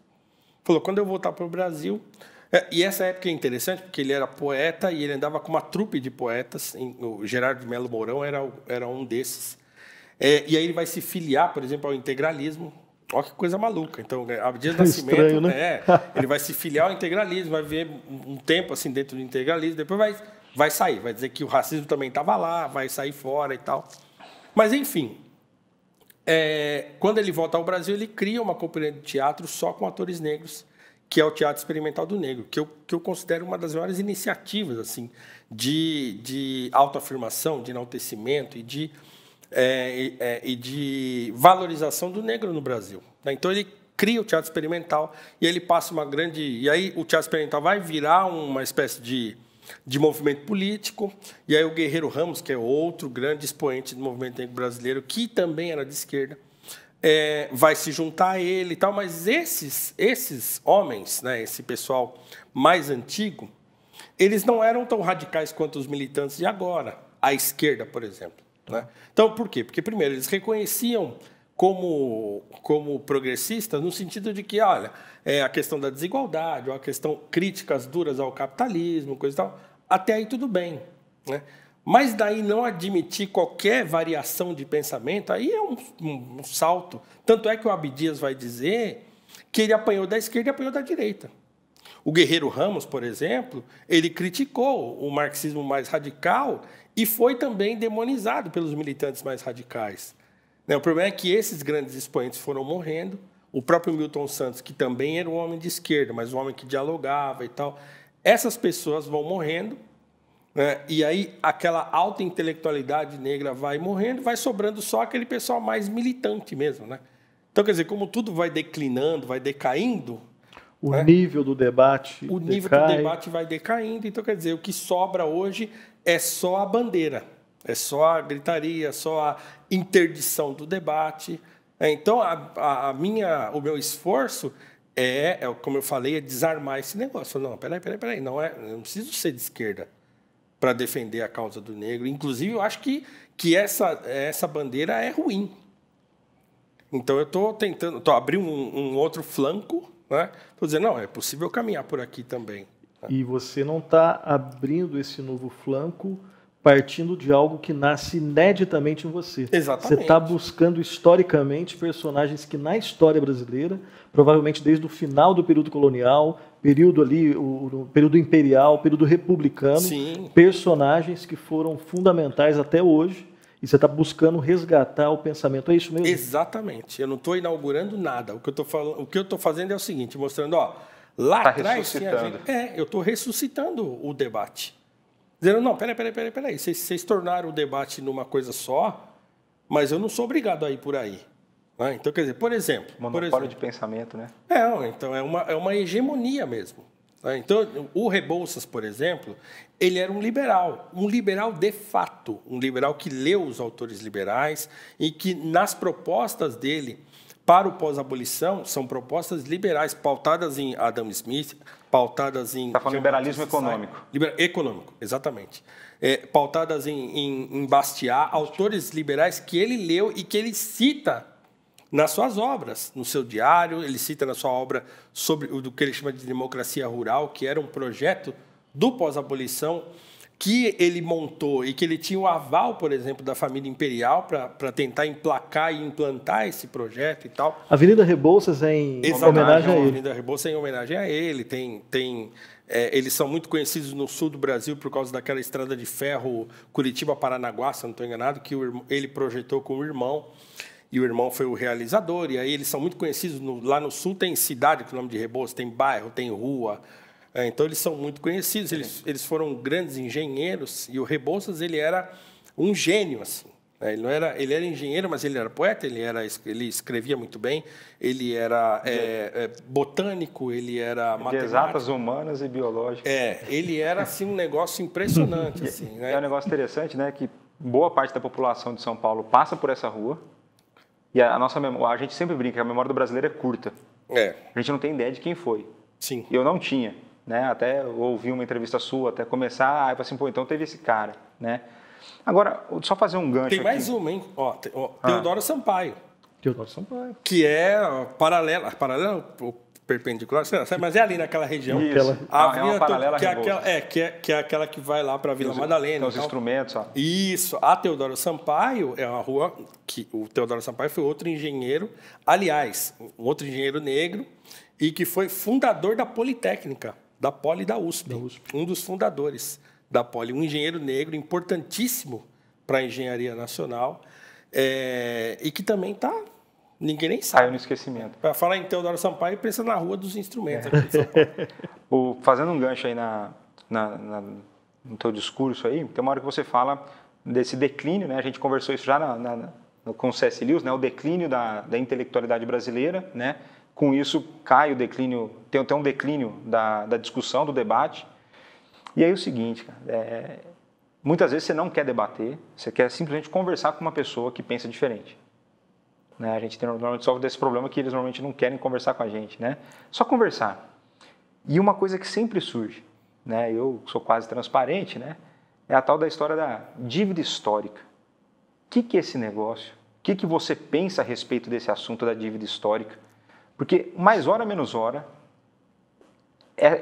Falou, quando eu voltar para o Brasil... E essa época é interessante, porque ele era poeta e ele andava com uma trupe de poetas. O Gerardo Melo Mourão era um desses. E aí ele vai se filiar, por exemplo, ao integralismo. Olha que coisa maluca. Então, Abdias Nascimento, estranho, né? Ele vai se filiar ao integralismo, vai ver um tempo assim dentro do integralismo, depois vai sair, vai dizer que o racismo também estava lá, vai sair fora e tal. Mas, enfim, quando ele volta ao Brasil, ele cria uma companhia de teatro só com atores negros, que é o Teatro Experimental do Negro, que eu considero uma das maiores iniciativas assim, de autoafirmação, de enaltecimento e de valorização do negro no Brasil. Então, ele cria o Teatro Experimental e ele passa uma grande... E aí, o Teatro Experimental vai virar uma espécie de movimento político, e aí o Guerreiro Ramos, que é outro grande expoente do movimento negro brasileiro, que também era de esquerda, vai se juntar a ele e tal, mas esses homens, né, esse pessoal mais antigo, eles não eram tão radicais quanto os militantes de agora, a esquerda, por exemplo. Né? Então, por quê? Porque, primeiro, eles reconheciam como progressistas no sentido de que, olha, a questão da desigualdade, ou a questão críticas duras ao capitalismo, coisa e tal, até aí tudo bem. Né? Mas daí não admitir qualquer variação de pensamento, aí é um salto. Tanto é que o Abdias vai dizer que ele apanhou da esquerda e apanhou da direita. O Guerreiro Ramos, por exemplo, ele criticou o marxismo mais radical e foi também demonizado pelos militantes mais radicais. O problema é que esses grandes expoentes foram morrendo. O próprio Milton Santos, que também era um homem de esquerda, mas um homem que dialogava e tal, essas pessoas vão morrendo. E aí aquela alta intelectualidade negra vai morrendo, vai sobrando só aquele pessoal mais militante mesmo. Né? Então, quer dizer, como tudo vai declinando, vai decaindo... O nível do debate O nível do debate vai decaindo. Então, quer dizer, o que sobra hoje é só a bandeira, é só a gritaria, só a interdição do debate. Então, o meu esforço como eu falei, é desarmar esse negócio. Não, peraí, eu não preciso ser de esquerda para defender a causa do negro. Inclusive, eu acho que essa bandeira é ruim. Então, eu estou tentando abrir um outro flanco, né? Estou dizendo, não, é possível caminhar por aqui também. E você não está abrindo esse novo flanco partindo de algo que nasce ineditamente em você. Exatamente. Você está buscando historicamente personagens que na história brasileira, provavelmente desde o final do período colonial, período ali, o período imperial, período republicano, Sim. Personagens que foram fundamentais até hoje, e você está buscando resgatar o pensamento. É isso mesmo? Exatamente. Eu não estou inaugurando nada. O que eu estou fazendo é o seguinte, mostrando, lá atrás tinha gente... eu estou ressuscitando o debate. Dizendo, não, peraí. Vocês tornaram o debate numa coisa só, mas eu não sou obrigado a ir por aí. Então, quer dizer, por exemplo... Monopólio de pensamento, né? Então é uma hegemonia mesmo. Então, o Rebouças, por exemplo, ele era um liberal de fato, um liberal que leu os autores liberais e que, nas propostas dele para o pós-abolição, são propostas liberais, pautadas em Adam Smith, pautadas em... Está falando liberalismo econômico. Econômico, exatamente. Pautadas em Bastiat, autores liberais que ele leu e que ele cita nas suas obras, no seu diário, ele cita na sua obra sobre o que ele chama de democracia rural, que era um projeto do pós-abolição que ele montou e que ele tinha o aval, por exemplo, da família imperial para tentar emplacar e implantar esse projeto e tal. A Avenida Rebouças é em homenagem a ele. A Avenida Rebouças é em homenagem a ele. Eles são muito conhecidos no sul do Brasil por causa daquela estrada de ferro Curitiba-Paranaguá, se não estou enganado, que ele projetou com o irmão. E o irmão foi o realizador. E aí eles são muito conhecidos. Lá no sul tem cidade com o nome de Rebouças, tem bairro, tem rua. Então, eles são muito conhecidos. Eles foram grandes engenheiros. E o Rebouças, ele era um gênio, assim. Ele era engenheiro, mas ele era poeta, ele escrevia muito bem, ele era botânico, ele era matemático. De exatas, humanas e biológicas. Ele era assim, um negócio impressionante. Assim, né? É um negócio interessante, né, que boa parte da população de São Paulo passa por essa rua e a gente sempre brinca que a memória do brasileiro é curta. A gente não tem ideia de quem foi. Sim. Eu não tinha, né? Até ouvi uma entrevista sua, até começar, aí eu falei assim, então teve esse cara, né? Agora, só fazer um gancho Tem mais aqui. uma, hein? Teodoro Sampaio. Teodoro Sampaio. Que é paralela ou perpendicular, mas é ali naquela região. Isso. É uma paralela que é aquela que vai lá para a Vila Madalena. Então, os instrumentos. Ó. Isso. A Teodoro Sampaio é uma rua que o Teodoro Sampaio foi outro engenheiro, aliás, um outro engenheiro negro, e que foi fundador da Politécnica, da Poli da USP. Um dos fundadores da Poli, um engenheiro negro importantíssimo para a engenharia nacional, e que também está... Ninguém nem sabe. Caiu no esquecimento. Para falar em Teodoro Sampaio, pensa na Rua dos Instrumentos aqui de São Paulo. Fazendo um gancho aí no teu discurso aí, tem uma hora que você fala desse declínio, né? A gente conversou isso já com o C.S. Lewis, né? O declínio da intelectualidade brasileira, né? Com isso cai o declínio, tem um declínio da discussão, do debate. E aí o seguinte, cara, muitas vezes você não quer debater, você quer simplesmente conversar com uma pessoa que pensa diferente. Né? A gente normalmente sofre desse problema que eles normalmente não querem conversar com a gente, né? Só conversar. E uma coisa que sempre surge, né? Eu sou quase transparente, né? É a tal da história da dívida histórica. O que é esse negócio? O que você pensa a respeito desse assunto da dívida histórica? Porque mais hora menos hora,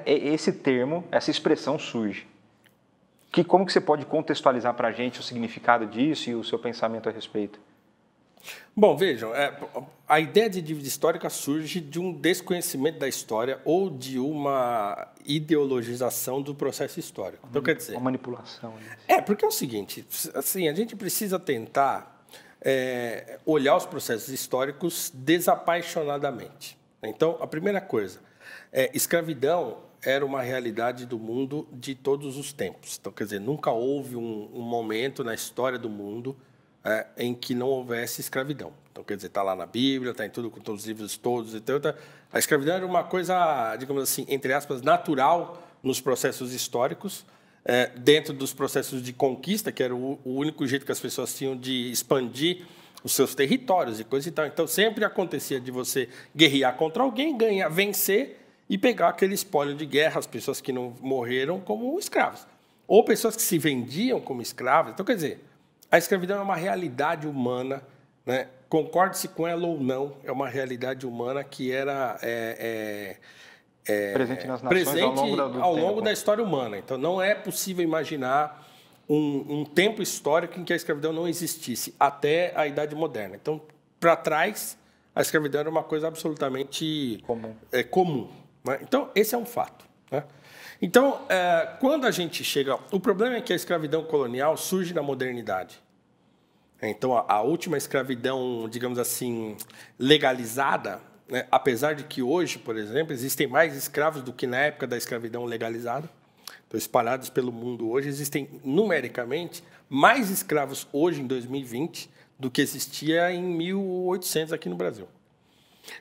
esse termo, essa expressão surge. Como que você pode contextualizar para a gente o significado disso e o seu pensamento a respeito? Bom, vejam, a ideia de dívida histórica surge de um desconhecimento da história ou de uma ideologização do processo histórico. Então, quer dizer... Uma manipulação. Né? Porque é o seguinte, assim, a gente precisa tentar olhar os processos históricos desapaixonadamente. Então, a primeira coisa, escravidão era uma realidade do mundo de todos os tempos. Então, quer dizer, nunca houve um momento na história do mundo em que não houvesse escravidão. Então, quer dizer, está lá na Bíblia, está em tudo, com todos os livros todos. Então, a escravidão era uma coisa, digamos assim, entre aspas, natural nos processos históricos, dentro dos processos de conquista, que era o único jeito que as pessoas tinham de expandir os seus territórios e coisa e tal. Então, sempre acontecia de você guerrear contra alguém, ganhar, vencer e pegar aquele espólio de guerra, as pessoas que não morreram como escravos. Ou pessoas que se vendiam como escravos. Então, quer dizer... A escravidão é uma realidade humana, né? Concorde-se com ela ou não, é uma realidade humana que era presente nas nações ao longo da história humana. Então, não é possível imaginar um tempo histórico em que a escravidão não existisse, até a Idade Moderna. Então, para trás, a escravidão era uma coisa absolutamente comum. Né? Então, esse é um fato. Né? Então, quando a gente chega... O problema é que a escravidão colonial surge na modernidade. Então, a última escravidão, digamos assim, legalizada, né? Apesar de que hoje, por exemplo, existem mais escravos do que na época da escravidão legalizada. Então, espalhados pelo mundo hoje, existem numericamente mais escravos hoje, em 2020, do que existia em 1800 aqui no Brasil.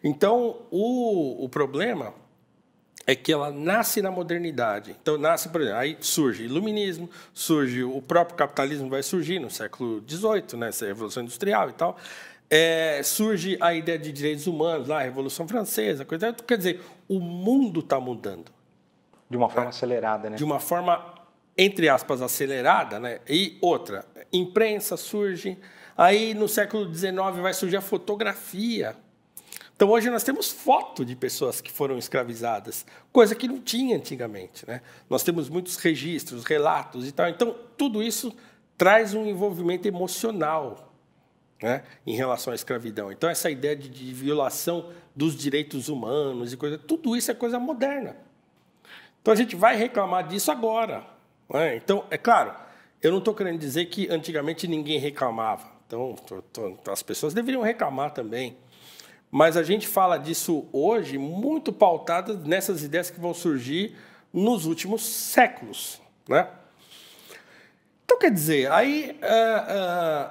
Então, o problema é que ela nasce na modernidade. Então, nasce, por exemplo, aí surge o iluminismo, surge o próprio capitalismo, vai surgir no século XVIII, né, essa Revolução Industrial e tal. Surge a ideia de direitos humanos, lá, a Revolução Francesa, coisa. Quer dizer, o mundo está mudando. De uma forma acelerada, né? De uma forma, entre aspas, acelerada, né? E outra, imprensa surge. Aí, no século XIX, vai surgir a fotografia. Então, hoje nós temos foto de pessoas que foram escravizadas, coisa que não tinha antigamente, né? Nós temos muitos registros, relatos e tal. Então, tudo isso traz um envolvimento emocional, né, em relação à escravidão. Então, essa ideia de violação dos direitos humanos e coisa, tudo isso é coisa moderna. Então, a gente vai reclamar disso agora, né? Então, é claro, eu não estou querendo dizer que antigamente ninguém reclamava. Então, as pessoas deveriam reclamar também. Mas a gente fala disso hoje muito pautada nessas ideias que vão surgir nos últimos séculos, né? Então, quer dizer, aí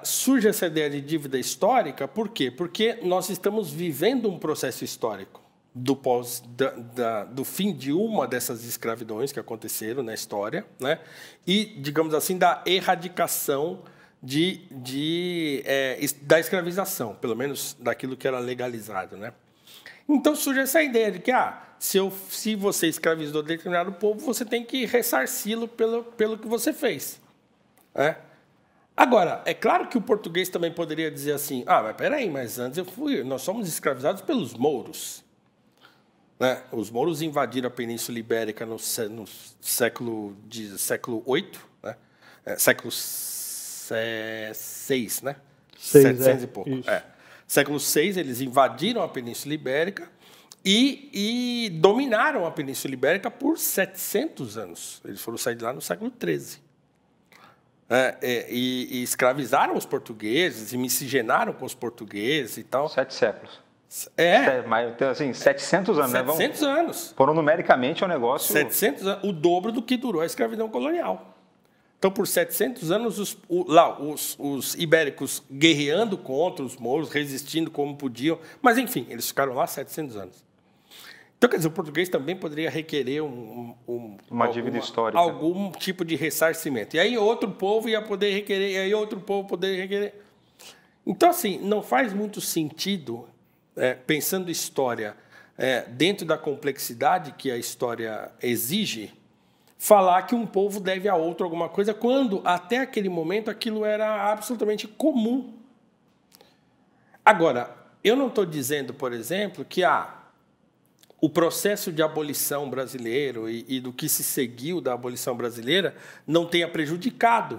surge essa ideia de dívida histórica, por quê? Porque nós estamos vivendo um processo histórico do fim de uma dessas escravidões que aconteceram na história, né? E, digamos assim, da erradicação da escravização, pelo menos daquilo que era legalizado, né? Então surge essa ideia de que se você escravizou determinado povo, você tem que ressarci-lo pelo que você fez. Agora, é claro que o português também poderia dizer assim, mas peraí, mas antes nós somos escravizados pelos mouros. Né? Os mouros invadiram a Península Ibérica no século VIII, né? Século VI, né? 700 e pouco. Século VI, eles invadiram a Península Ibérica e dominaram a Península Ibérica por 700 anos. Eles foram sair de lá no século XIII. E escravizaram os portugueses e miscigenaram com os portugueses e tal. 7 séculos. Mas, assim, 700 anos, 700 anos. Foram numericamente um negócio... 700 anos, o dobro do que durou a escravidão colonial. Então, por 700 anos, os ibéricos guerreando contra os mouros, resistindo como podiam. Mas, enfim, eles ficaram lá 700 anos. Então, quer dizer, o português também poderia requerer uma dívida histórica. Algum tipo de ressarcimento. E aí outro povo ia poder requerer, e aí outro povo poderia requerer. Então, assim, não faz muito sentido, pensando história dentro da complexidade que a história exige, falar que um povo deve a outro alguma coisa, quando, até aquele momento, aquilo era absolutamente comum. Agora, eu não estou dizendo, por exemplo, que o processo de abolição brasileiro e do que se seguiu da abolição brasileira não tenha prejudicado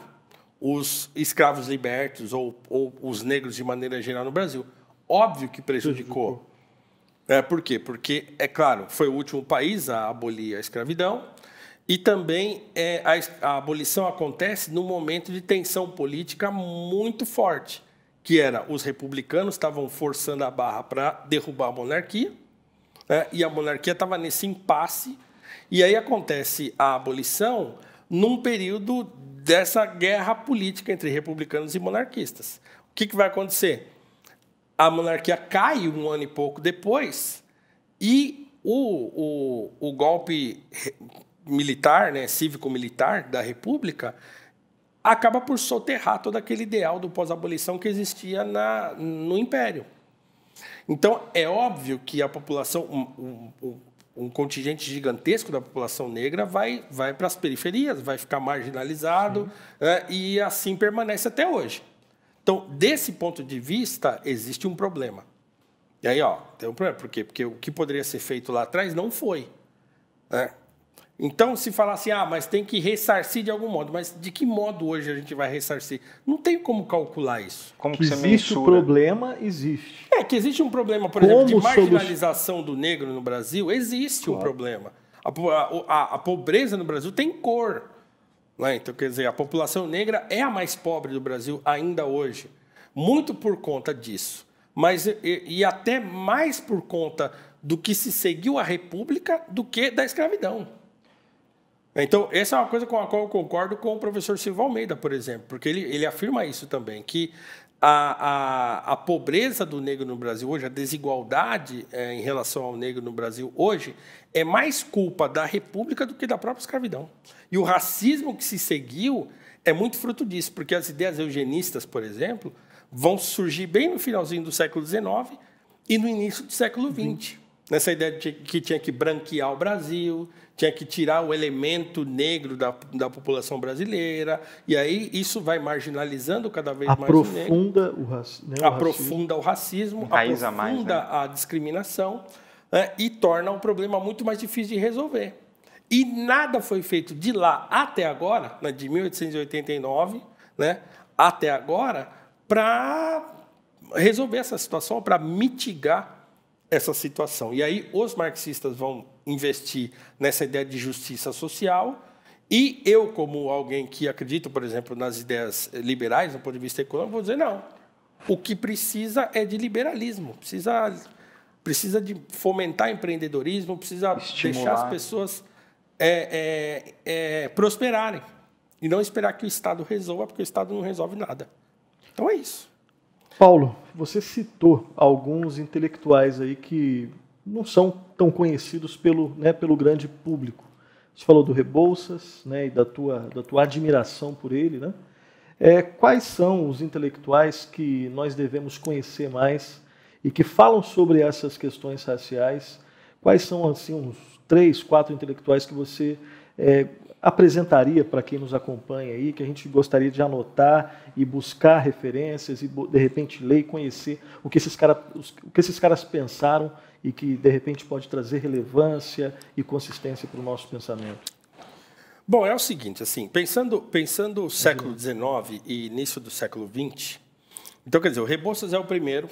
os escravos libertos ou os negros de maneira geral no Brasil. Óbvio que prejudicou. Por quê? Porque, é claro, foi o último país a abolir a escravidão e também a abolição acontece num momento de tensão política muito forte, que era os republicanos estavam forçando a barra para derrubar a monarquia, e a monarquia estava nesse impasse, e aí acontece a abolição num período dessa guerra política entre republicanos e monarquistas. O que vai acontecer? A monarquia cai um ano e pouco depois, e o golpe militar, né, cívico-militar da República, acaba por soterrar todo aquele ideal do pós-abolição que existia no Império. Então, é óbvio que a população, um contingente gigantesco da população negra vai para as periferias, vai ficar marginalizado, e assim permanece até hoje. Então, desse ponto de vista, existe um problema. E aí, tem um problema. Por quê? Porque o que poderia ser feito lá atrás não foi. Então, se falar assim, mas tem que ressarcir de algum modo. Mas de que modo hoje a gente vai ressarcir? Não tem como calcular isso. Como que existe o problema, existe. Que existe um problema, por exemplo, de marginalização do negro no Brasil. Existe um problema. A pobreza no Brasil tem cor. Então, quer dizer, a população negra é a mais pobre do Brasil ainda hoje. Muito por conta disso. Mas, e até mais por conta do que se seguiu a República do que da escravidão. Então, essa é uma coisa com a qual eu concordo com o professor Silva Almeida, por exemplo, porque ele afirma isso também, que a pobreza do negro no Brasil hoje, a desigualdade em relação ao negro no Brasil hoje, é mais culpa da República do que da própria escravidão. E o racismo que se seguiu é muito fruto disso, porque as ideias eugenistas, por exemplo, vão surgir bem no finalzinho do século XIX e no início do século XX. Nessa ideia de que tinha que branquear o Brasil, tinha que tirar o elemento negro da população brasileira, e aí isso vai marginalizando cada vez mais o negro. Aprofunda o racismo, aprofunda a discriminação, né, e torna o problema muito mais difícil de resolver. E nada foi feito de lá até agora, né, de 1889, né, até agora, para resolver essa situação, para mitigar essa situação. E aí os marxistas vão investir nessa ideia de justiça social, e eu, como alguém que acredita, por exemplo, nas ideias liberais, do ponto de vista econômico, vou dizer, não, o que precisa é de liberalismo, precisa de fomentar empreendedorismo, precisa deixar as pessoas prosperarem, e não esperar que o Estado resolva, porque o Estado não resolve nada. Então é isso. Paulo, você citou alguns intelectuais aí que não são tão conhecidos pelo grande público. Você falou do Rebouças, né, e da tua admiração por ele, né? Quais são os intelectuais que nós devemos conhecer mais e que falam sobre essas questões raciais? Quais são assim, uns 3, 4 intelectuais que você apresentaria para quem nos acompanha aí, que a gente gostaria de anotar e buscar referências e, de repente, ler e conhecer o que esses caras pensaram e que, de repente, pode trazer relevância e consistência para o nosso pensamento? Bom, é o seguinte, assim, pensando o século XIX e início do século XX, então, quer dizer, o Rebouças é o primeiro.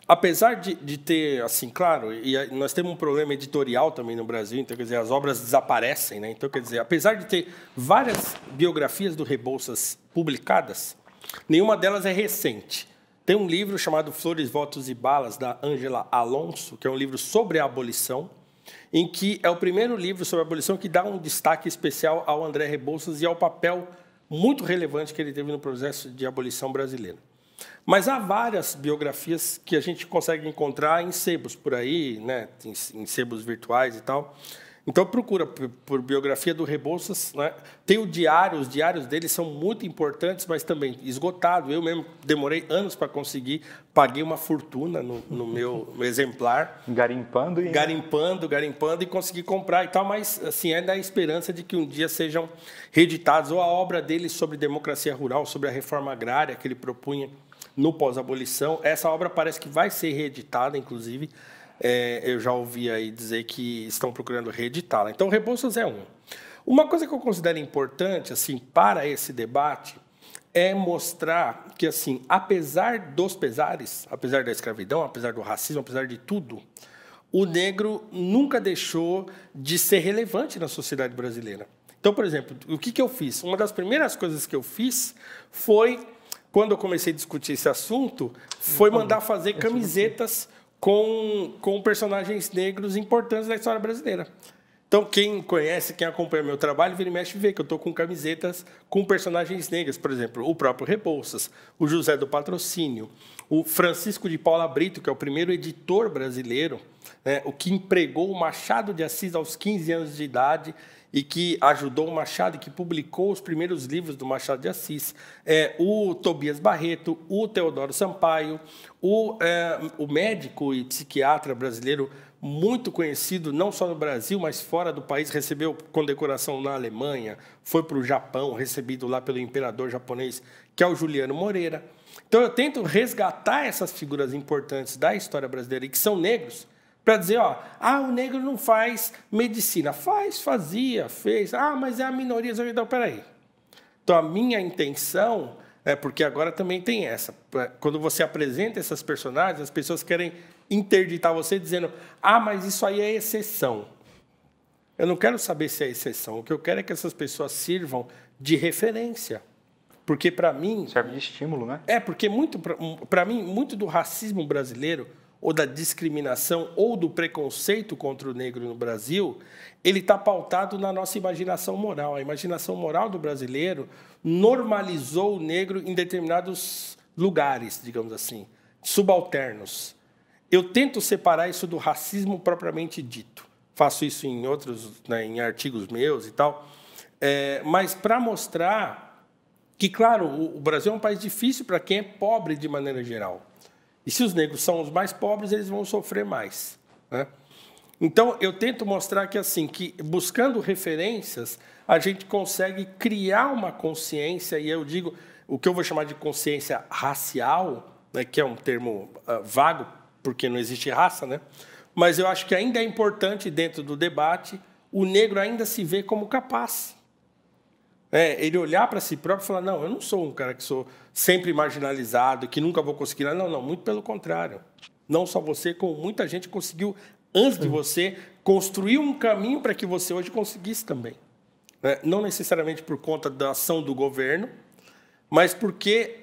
Apesar de ter, assim, claro, e nós temos um problema editorial também no Brasil, então, quer dizer, as obras desaparecem, né? Então, quer dizer, apesar de ter várias biografias do Rebouças publicadas, nenhuma delas é recente. Tem um livro chamado Flores, Votos e Balas, da Ângela Alonso, que é um livro sobre a abolição, em que é o primeiro livro sobre a abolição que dá um destaque especial ao André Rebouças e ao papel muito relevante que ele teve no processo de abolição brasileiro. Mas há várias biografias que a gente consegue encontrar em sebos por aí, né, em sebos virtuais e tal. Então, procura por biografia do Rebouças, né? Tem o diário, os diários dele são muito importantes, mas também esgotado. Eu mesmo demorei anos para conseguir, paguei uma fortuna no meu exemplar. Garimpando e consegui comprar e tal, mas assim, é da esperança de que um dia sejam reeditados, ou a obra dele sobre democracia rural, sobre a reforma agrária que ele propunha no pós-abolição. Essa obra parece que vai ser reeditada, inclusive. Eu já ouvi aí dizer que estão procurando reeditá-la. Então, Rebouças é um. Uma coisa que eu considero importante, assim, para esse debate, é mostrar que, assim, apesar dos pesares, apesar da escravidão, apesar do racismo, apesar de tudo, o negro nunca deixou de ser relevante na sociedade brasileira. Então, por exemplo, o que eu fiz? Uma das primeiras coisas que eu fiz foi, quando eu comecei a discutir esse assunto, foi mandar fazer camisetas com personagens negros importantes da história brasileira. Então, quem conhece, quem acompanha meu trabalho, vira e mexe vê que eu estou com camisetas com personagens negros. Por exemplo, o próprio Rebouças, o José do Patrocínio, o Francisco de Paula Brito, que é o primeiro editor brasileiro, né, o que empregou o Machado de Assis aos 15 anos de idade e que ajudou o Machado, e que publicou os primeiros livros do Machado de Assis, o Tobias Barreto, o Teodoro Sampaio, o médico e psiquiatra brasileiro muito conhecido, não só no Brasil, mas fora do país, recebeu condecoração na Alemanha, foi para o Japão, recebido lá pelo imperador japonês, que é o Juliano Moreira. Então, eu tento resgatar essas figuras importantes da história brasileira e que são negros, para dizer, o negro não faz medicina. Fez. Mas é a minoria. Então, peraí. Então, a minha intenção, porque agora também tem essa, quando você apresenta essas personagens, as pessoas querem interditar você dizendo, mas isso aí é exceção. Eu não quero saber se é exceção. O que eu quero é que essas pessoas sirvam de referência. Porque, para mim... serve de estímulo, né? Porque, para mim, muito do racismo brasileiro ou da discriminação ou do preconceito contra o negro no Brasil, ele está pautado na nossa imaginação moral. A imaginação moral do brasileiro normalizou o negro em determinados lugares, digamos assim, subalternos. Eu tento separar isso do racismo propriamente dito. Faço isso em outros, né, em artigos meus e tal. Mas para mostrar que, claro, o Brasil é um país difícil para quem é pobre de maneira geral. E se os negros são os mais pobres, eles vão sofrer mais, né? Então, eu tento mostrar que, assim, que buscando referências, a gente consegue criar uma consciência, e eu digo o que eu vou chamar de consciência racial, né, que é um termo vago, porque não existe raça, né? Mas eu acho que ainda é importante, dentro do debate, o negro ainda se ver como capaz. Ele olhar para si próprio e falar, não, eu não sou um cara que sou sempre marginalizado, que nunca vou conseguir. Não, muito pelo contrário. Não só você, como muita gente conseguiu, antes de você, construir um caminho para que você hoje conseguisse também. Não necessariamente por conta da ação do governo, mas porque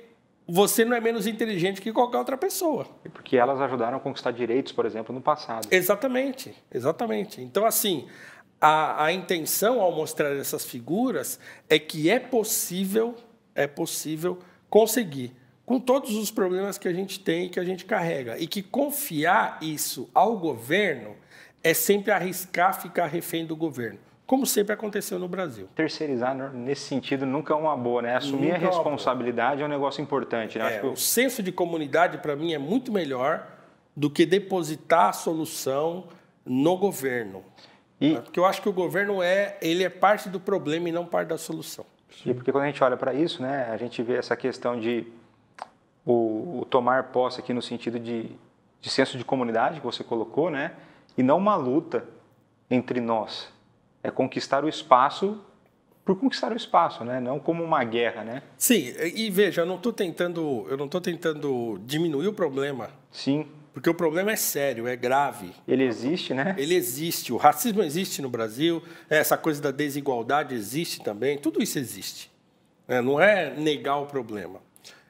você não é menos inteligente que qualquer outra pessoa. E porque elas ajudaram a conquistar direitos, por exemplo, no passado. Exatamente, exatamente. Então, assim, a intenção ao mostrar essas figuras é que é possível conseguir, com todos os problemas que a gente tem e que a gente carrega. E que confiar isso ao governo é sempre arriscar ficar refém do governo, como sempre aconteceu no Brasil. Terceirizar, nesse sentido, nunca é uma boa, né? Assumir a responsabilidade é um negócio importante, né? Acho que o senso de comunidade, para mim, é muito melhor do que depositar a solução no governo. Porque eu acho que o governo ele é parte do problema e não parte da solução. E porque quando a gente olha para isso, né, a gente vê essa questão de o tomar posse aqui no sentido de senso de comunidade que você colocou, né, e não uma luta entre nós. É conquistar o espaço por conquistar o espaço, né, não como uma guerra, né? Sim, e veja, eu não estou tentando diminuir o problema. Sim. Porque o problema é sério, é grave. Ele existe, né? Ele existe. O racismo existe no Brasil, essa coisa da desigualdade existe também, tudo isso existe. Não é negar o problema.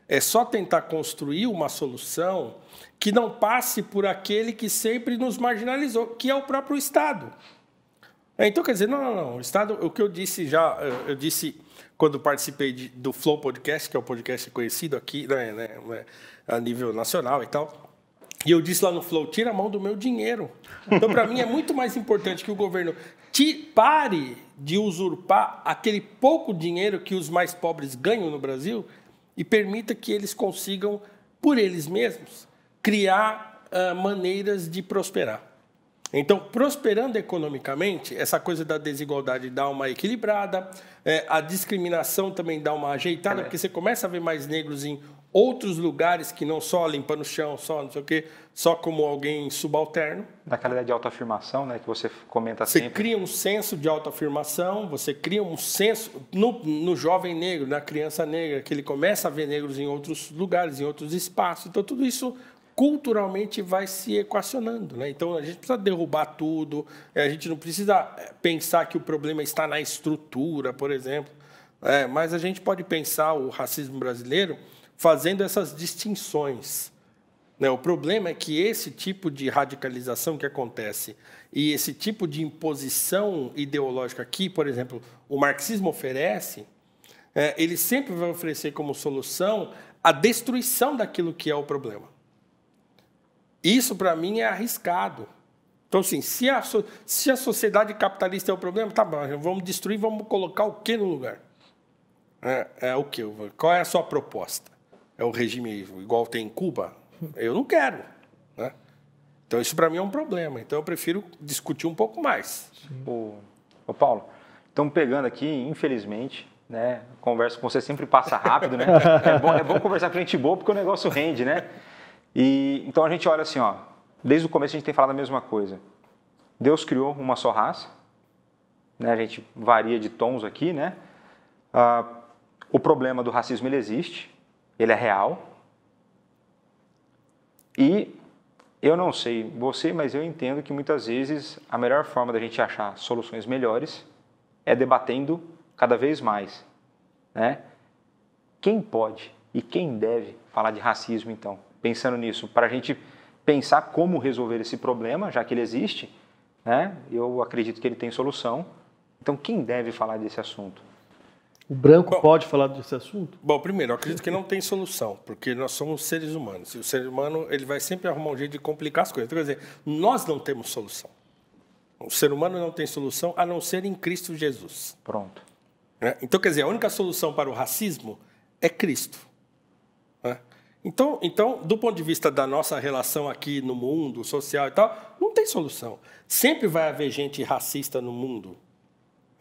É só tentar construir uma solução que não passe por aquele que sempre nos marginalizou, que é o próprio Estado. Então, quer dizer, não. O Estado, o que eu disse eu disse quando participei do Flow Podcast, que é um podcast conhecido aqui, né, a nível nacional e tal. E eu disse lá no Flow, tira a mão do meu dinheiro. Então, para mim, é muito mais importante que o governo pare de usurpar aquele pouco dinheiro que os mais pobres ganham no Brasil e permita que eles consigam, por eles mesmos, criar maneiras de prosperar. Então, prosperando economicamente, essa coisa da desigualdade dá uma equilibrada, a discriminação também dá uma ajeitada, porque você começa a ver mais negros em outros lugares que não só limpando o chão, só não sei o quê, só como alguém subalterno. Da qualidade de autoafirmação, né, que você comenta sempre. Você cria um senso de autoafirmação, você cria um senso no jovem negro, na criança negra, que ele começa a ver negros em outros lugares, em outros espaços. Então, tudo isso culturalmente vai se equacionando, né? Então, a gente precisa derrubar tudo, a gente não precisa pensar que o problema está na estrutura, por exemplo, mas a gente pode pensar o racismo brasileiro fazendo essas distinções. O problema é que esse tipo de radicalização que acontece e esse tipo de imposição ideológica que, por exemplo, o marxismo oferece, ele sempre vai oferecer como solução a destruição daquilo que é o problema. Isso, para mim, é arriscado. Então, assim, se a sociedade capitalista é o problema, tá bom, vamos destruir, vamos colocar o quê no lugar? O quê? Qual é a sua proposta? É o regime igual tem em Cuba? Eu não quero, né? Então, isso para mim é um problema. Então, eu prefiro discutir um pouco mais. Ô Paulo, estamos pegando aqui, infelizmente, né? Conversa com você sempre passa rápido, né? É bom conversar com gente boa porque o negócio rende, né? E então a gente olha assim, ó, desde o começo a gente tem falado a mesma coisa. Deus criou uma só raça, né? A gente varia de tons aqui, né? O problema do racismo ele existe, ele é real. E eu não sei você, mas eu entendo que muitas vezes a melhor forma da gente achar soluções melhores é debatendo cada vez mais, né? Quem pode e quem deve falar de racismo, então? Pensando nisso, para a gente pensar como resolver esse problema, já que ele existe, né? Eu acredito que ele tem solução. Então, quem deve falar desse assunto? O branco pode falar desse assunto? Bom, primeiro, eu acredito que não tem solução, porque nós somos seres humanos. E o ser humano ele vai sempre arrumar um jeito de complicar as coisas. Então, quer dizer, nós não temos solução. O ser humano não tem solução a não ser em Cristo Jesus. Pronto. Então, quer dizer, a única solução para o racismo é Cristo. Então, do ponto de vista da nossa relação aqui no mundo, social e tal, não tem solução. Sempre vai haver gente racista no mundo.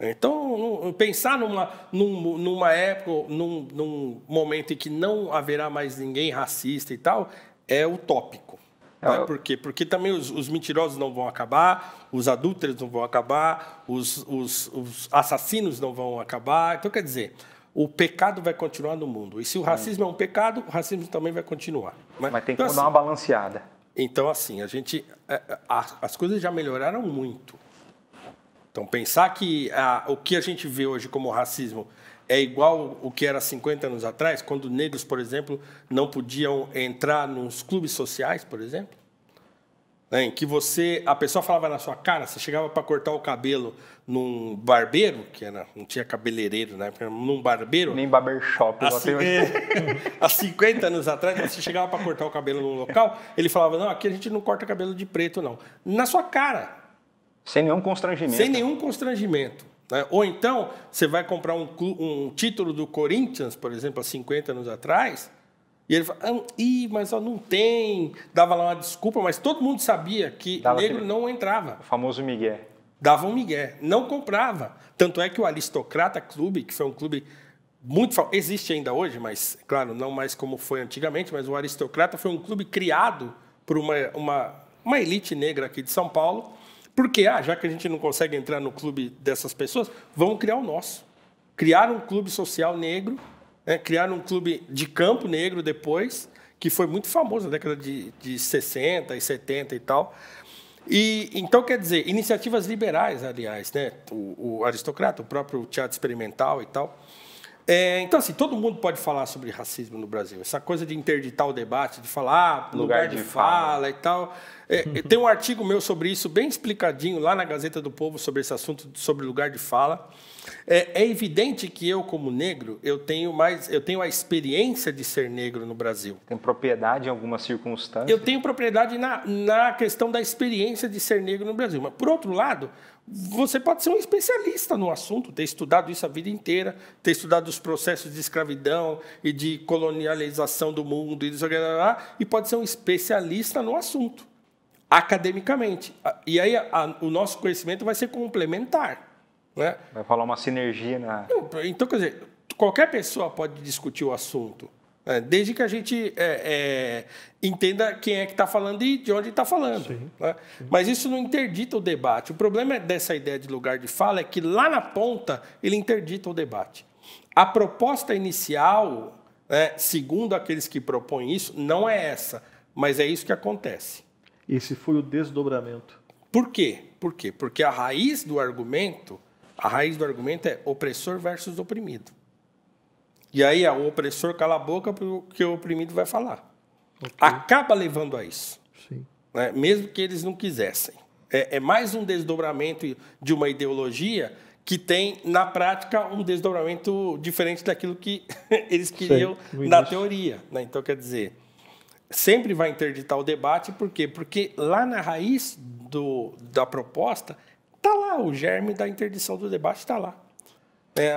Então, pensar numa época, num momento em que não haverá mais ninguém racista e tal, é utópico. Por quê? Porque também os mentirosos não vão acabar, os adúlteros não vão acabar, os assassinos não vão acabar. Então, quer dizer, o pecado vai continuar no mundo. E se o racismo é um pecado, o racismo também vai continuar. Mas tem que então, dar uma balanceada. Então, assim, as coisas já melhoraram muito. Então, pensar que o que a gente vê hoje como racismo é igual o que era 50 anos atrás, quando negros, por exemplo, não podiam entrar nos clubes sociais, por exemplo, em que a pessoa falava na sua cara, você chegava para cortar o cabelo num barbeiro, não tinha cabeleireiro, né? Num barbeiro. Nem barbershop. Há 50 anos atrás, você chegava para cortar o cabelo num local, ele falava, não, aqui a gente não corta cabelo de preto, não. Na sua cara. Sem nenhum constrangimento. Sem nenhum constrangimento. Né? Ou então, você vai comprar um título do Corinthians, por exemplo, há 50 anos atrás, e ele fala, mas não tem. Dava lá uma desculpa, mas todo mundo sabia que negro não entrava. O famoso migué. Dava um migué. Não comprava. Tanto é que o Aristocrata Clube, que foi um clube muito famoso, existe ainda hoje, mas, claro, não mais como foi antigamente, mas o Aristocrata foi um clube criado por uma elite negra aqui de São Paulo. Porque, já que a gente não consegue entrar no clube dessas pessoas, vamos criar o nosso. Criar um clube social negro, criar um clube de campo negro depois, que foi muito famoso na década de 60 e 70 e tal. E, então, quer dizer, iniciativas liberais, aliás, né? O Aristocrata, o próprio Teatro Experimental e tal. Então, assim, todo mundo pode falar sobre racismo no Brasil. Essa coisa de interditar o debate, de falar lugar de fala e tal. Tem um artigo meu sobre isso, bem explicadinho, lá na Gazeta do Povo, sobre esse assunto, sobre lugar de fala. É evidente que eu, como negro, eu tenho a experiência de ser negro no Brasil. Tem propriedade em algumas circunstâncias? Eu tenho propriedade na questão da experiência de ser negro no Brasil. Mas, por outro lado, você pode ser um especialista no assunto, ter estudado isso a vida inteira, ter estudado os processos de escravidão e de colonialização do mundo, e pode ser um especialista no assunto, academicamente. E aí o nosso conhecimento vai ser complementar. Né? Vai falar uma sinergia na... Então, quer dizer, qualquer pessoa pode discutir o assunto, desde que a gente entenda quem é que está falando e de onde está falando. Sim, né? Sim. Mas isso não interdita o debate. O problema dessa ideia de lugar de fala é que lá na ponta ele interdita o debate. A proposta inicial, segundo aqueles que propõem isso, não é essa, mas é isso que acontece. Esse foi o desdobramento. Por quê? Por quê? Porque a raiz do argumento é opressor versus oprimido. E aí o opressor cala a boca porque o oprimido vai falar. Okay. Acaba levando a isso. Sim. Né? Mesmo que eles não quisessem. É mais um desdobramento de uma ideologia que tem, na prática, um desdobramento diferente daquilo que eles queriam na teoria. Né? Então, quer dizer, sempre vai interditar o debate. Por quê? Porque lá na raiz da proposta está lá, o germe da interdição do debate está lá.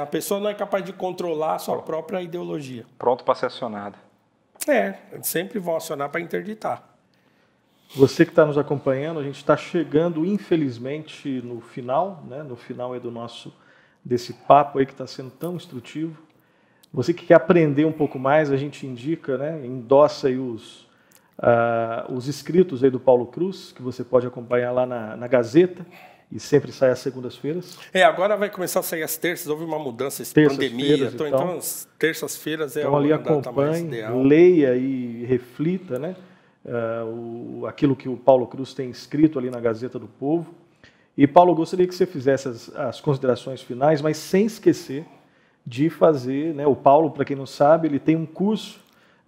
A pessoa não é capaz de controlar a sua própria ideologia. Pronto para ser acionada. Sempre vão acionar para interditar. Você que está nos acompanhando, a gente está chegando, infelizmente, no final, né? No final desse papo aí que está sendo tão instrutivo. Você que quer aprender um pouco mais, a gente indica, né? Endossa aí os escritos aí do Paulo Cruz, que você pode acompanhar lá na Gazeta. E sempre sai às segundas-feiras. Agora vai começar a sair às terças, houve uma mudança, pandemia. Então, as terças-feiras então, ali acompanhe, leia e reflita, né? Aquilo que o Paulo Cruz tem escrito ali na Gazeta do Povo. E, Paulo, gostaria que você fizesse as considerações finais, mas sem esquecer de fazer, né? O Paulo, para quem não sabe, ele tem um curso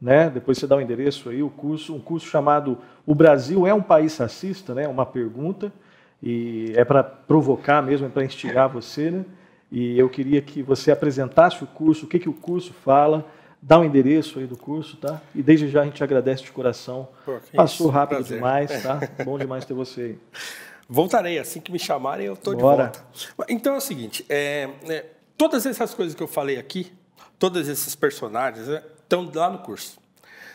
né? Depois você dá o endereço aí, um curso chamado O Brasil é um País Racista, né? Uma pergunta, e é para provocar mesmo, é para instigar você, né? E eu queria que você apresentasse o curso, o que o curso fala, dá o endereço aí do curso, tá? E desde já a gente agradece de coração. Passou rápido demais, tá? Bom demais ter você aí. Voltarei, assim que me chamarem eu estou de volta. Então é o seguinte, todas essas coisas que eu falei aqui, todos esses personagens, estão lá no curso.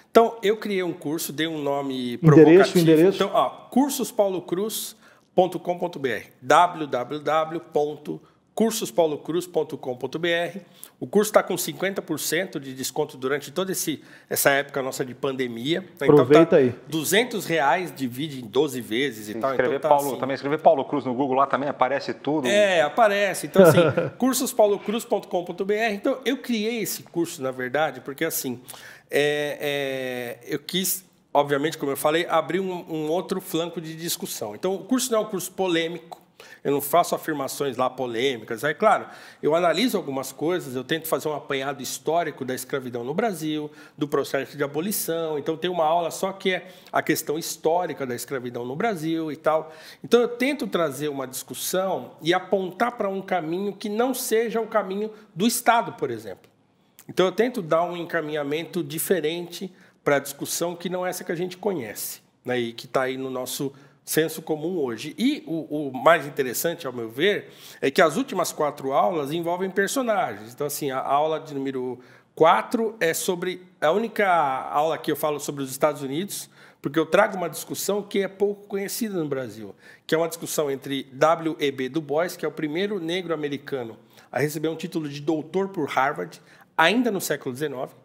Então, eu criei um curso, dei um nome provocativo. Endereço. Então, cursospaulocruz.com.br, www.cursospaulocruz.com.br. O curso está com 50% de desconto durante toda essa época nossa de pandemia. Aproveita então, aí. R$200, divide em 12 vezes e tal. Escrever então, assim, também escrever Paulo Cruz no Google lá também aparece tudo. Aparece. Então, assim, cursospaulocruz.com.br. Então, eu criei esse curso, na verdade, porque, assim, eu quis, obviamente, como eu falei, abrir um outro flanco de discussão. Então, o curso não é um curso polêmico. Eu não faço afirmações lá polêmicas. É claro, eu analiso algumas coisas, eu tento fazer um apanhado histórico da escravidão no Brasil, do processo de abolição. Então, tem uma aula só que é a questão histórica da escravidão no Brasil e tal. Então, eu tento trazer uma discussão e apontar para um caminho que não seja o caminho do Estado, por exemplo. Então, eu tento dar um encaminhamento diferente para a discussão que não é essa que a gente conhece, né, e que está aí no nosso senso comum hoje. E o mais interessante, ao meu ver, é que as últimas 4 aulas envolvem personagens. Então, assim, a aula de número 4 é sobre... A única aula que eu falo sobre os Estados Unidos, porque eu trago uma discussão que é pouco conhecida no Brasil, que é uma discussão entre W.E.B. Du Bois, que é o primeiro negro americano a receber um título de doutor por Harvard, ainda no século XIX,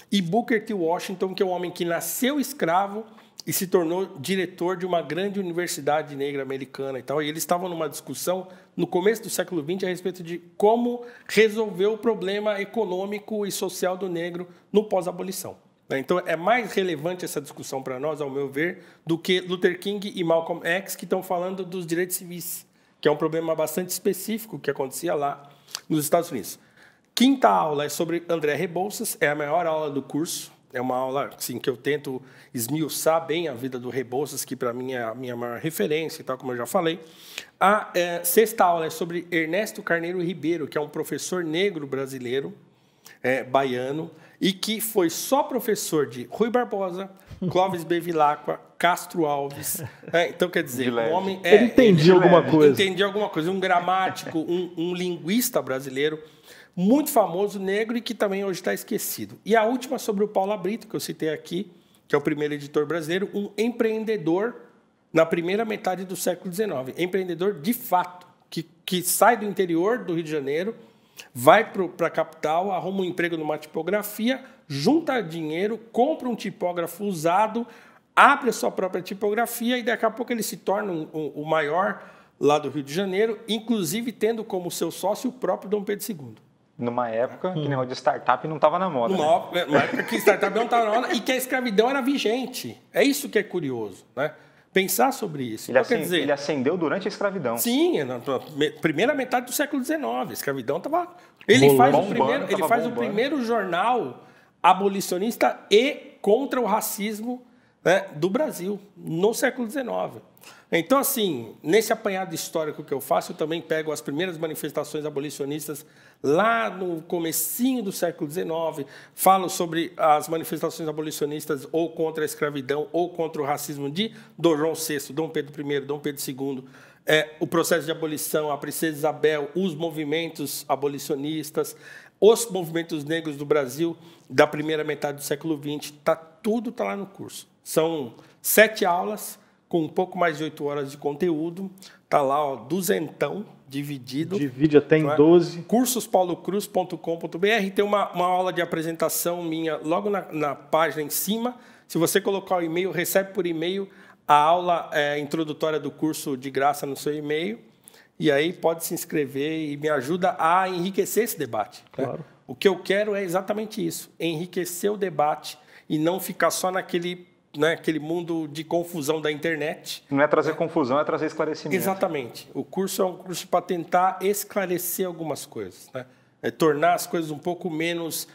e Booker T. Washington, que é um homem que nasceu escravo e se tornou diretor de uma grande universidade negra americana e tal. E eles estavam numa discussão no começo do século XX a respeito de como resolver o problema econômico e social do negro no pós-abolição. Então, é mais relevante essa discussão para nós, ao meu ver, do que Luther King e Malcolm X, que estão falando dos direitos civis, que é um problema bastante específico que acontecia lá nos Estados Unidos. Quinta aula é sobre André Rebouças, é a maior aula do curso. É uma aula assim, que eu tento esmiuçar bem a vida do Rebouças, que para mim é a minha maior referência, e tal, como eu já falei. A sexta aula é sobre Ernesto Carneiro Ribeiro, que é um professor negro brasileiro, baiano, e que foi só professor de Rui Barbosa, Clóvis Bevilacqua, Castro Alves. Então, quer dizer, o homem... Ele entendia alguma coisa. Entendia alguma coisa. Um gramático, um linguista brasileiro, muito famoso, negro, e que também hoje está esquecido. E a última sobre o Paulo Brito, que eu citei aqui, que é o primeiro editor brasileiro, um empreendedor na primeira metade do século XIX. Empreendedor de fato, que sai do interior do Rio de Janeiro, vai para a capital, arruma um emprego numa tipografia, junta dinheiro, compra um tipógrafo usado, abre a sua própria tipografia e daqui a pouco ele se torna o maior lá do Rio de Janeiro, inclusive tendo como seu sócio o próprio Dom Pedro II. Numa época que negócio de startup não estava na moda. Numa época que startup não estava na moda e que a escravidão era vigente. É isso que é curioso, né? Pensar sobre isso. Ele, então, ele ascendeu durante a escravidão. Sim, na primeira metade do século XIX. A escravidão estava... Ele faz o primeiro jornal abolicionista e contra o racismo, né, do Brasil, no século XIX. Então, assim, nesse apanhado histórico que eu faço, eu também pego as primeiras manifestações abolicionistas lá no comecinho do século XIX, falo sobre as manifestações abolicionistas ou contra a escravidão ou contra o racismo de Dom João VI, Dom Pedro I, Dom Pedro II, o processo de abolição, a Princesa Isabel, os movimentos abolicionistas, os movimentos negros do Brasil da primeira metade do século XX, tudo está lá no curso. São 7 aulas, com um pouco mais de 8 horas de conteúdo. Está lá, ó, duzentão, dividido. Divide até em 12. Cursospaulocruz.com.br. Tem uma aula de apresentação minha logo na página em cima. Se você colocar o e-mail, recebe por e-mail a aula introdutória do curso de graça no seu e-mail. E aí pode se inscrever e me ajuda a enriquecer esse debate. Claro. Né? O que eu quero é exatamente isso, enriquecer o debate e não ficar só naquele mundo de confusão da internet. Não é trazer confusão, é trazer esclarecimento. Exatamente. O curso é um curso para tentar esclarecer algumas coisas, né? Tornar as coisas um pouco menos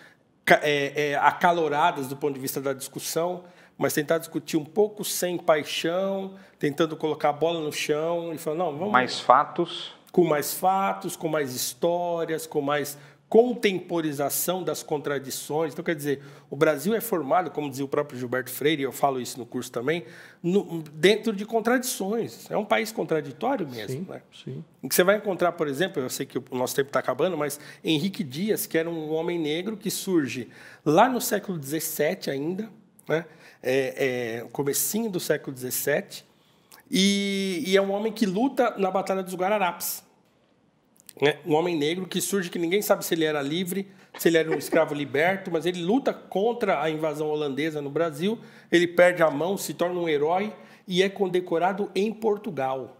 acaloradas do ponto de vista da discussão, mas tentar discutir um pouco sem paixão, tentando colocar a bola no chão e falar, não, vamos... Mais fatos. Com mais fatos, com mais histórias, com mais contemporização das contradições. Então, quer dizer, o Brasil é formado, como dizia o próprio Gilberto Freire, e eu falo isso no curso também, dentro de contradições. É um país contraditório mesmo. Sim, né? Sim. Em que você vai encontrar, por exemplo, eu sei que o nosso tempo está acabando, mas Henrique Dias, que era um homem negro que surge lá no século XVII ainda, né? Comecinho do século XVII, e é um homem que luta na Batalha dos Guararapes. Um homem negro que surge, que ninguém sabe se ele era livre, se ele era um escravo liberto, mas ele luta contra a invasão holandesa no Brasil, ele perde a mão, se torna um herói e é condecorado em Portugal.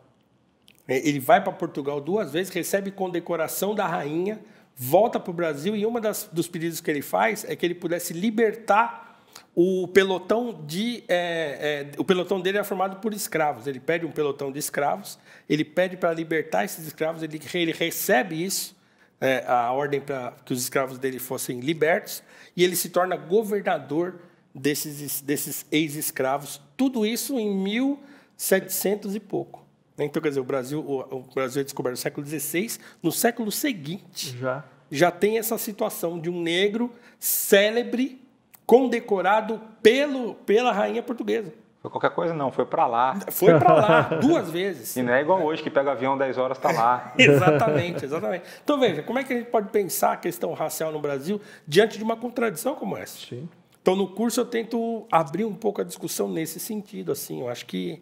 Ele vai para Portugal 2 vezes, recebe condecoração da rainha, volta para o Brasil e dos pedidos que ele faz é que ele pudesse libertar o pelotão o pelotão dele é formado por escravos. Ele pede um pelotão de escravos, ele pede para libertar esses escravos, ele recebe isso, a ordem para que os escravos dele fossem libertos, e ele se torna governador desses ex-escravos. Tudo isso em 1700 e pouco. Então, quer dizer, o Brasil é descoberto no século XVI, no século seguinte já tem essa situação de um negro célebre, condecorado pela rainha portuguesa. Foi qualquer coisa não, foi para lá. Foi para lá 2 vezes. E não é igual hoje, que pega avião 10 horas, está lá. Exatamente. Então, veja, como é que a gente pode pensar a questão racial no Brasil diante de uma contradição como essa? Sim. Então, no curso, eu tento abrir um pouco a discussão nesse sentido. Assim, eu acho que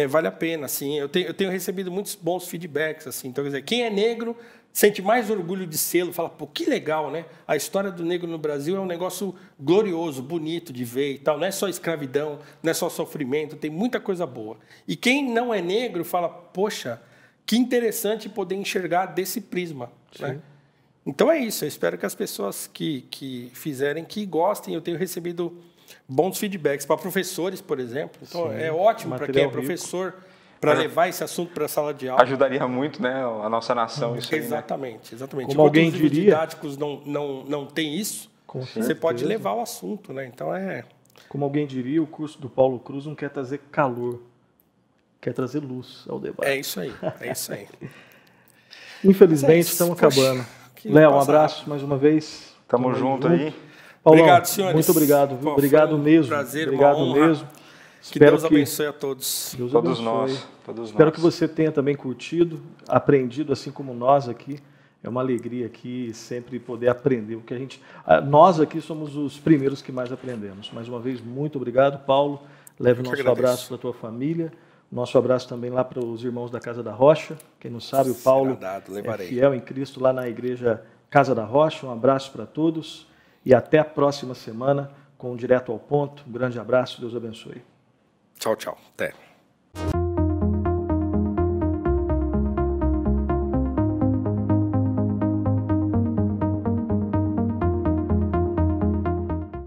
vale a pena. Assim, eu tenho recebido muitos bons feedbacks. Assim, então, quer dizer, quem é negro sente mais orgulho de sê-lo, fala, pô, que legal, né? A história do negro no Brasil é um negócio glorioso, bonito de ver e tal. Não é só escravidão, não é só sofrimento, tem muita coisa boa. E quem não é negro fala, poxa, que interessante poder enxergar desse prisma. Né? Então é isso, eu espero que as pessoas que fizerem, que gostem. Eu tenho recebido bons feedbacks para professores, por exemplo. Então é ótimo para quem é professor, para levar esse assunto para a sala de aula. Ajudaria muito, né, a nossa nação isso aí, exatamente, né? Exatamente. Como alguém diria, didáticos não tem isso, você pode levar o assunto, né? Então Como alguém diria, o curso do Paulo Cruz não quer trazer calor, quer trazer luz ao debate. É isso aí. Infelizmente, estamos acabando. Léo, um abraço mais uma vez. Tamo junto aí. Paulão, obrigado, senhores. Muito obrigado, viu? Obrigado mesmo. Prazer, obrigado uma honra. mesmo. Que Deus abençoe a todos. Deus todos abençoe. Nós. Espero que você tenha também curtido, aprendido, assim como nós aqui. É uma alegria aqui sempre poder aprender. Porque nós aqui somos os primeiros que mais aprendemos. Mais uma vez, muito obrigado, Paulo. Leve o nosso abraço para a tua família. Nosso abraço também lá para os irmãos da Casa da Rocha. Quem não sabe, o Paulo é fiel em Cristo lá na igreja Casa da Rocha. Um abraço para todos e até a próxima semana com Direto ao Ponto. Um grande abraço, Deus abençoe. Tchau, tchau. Até.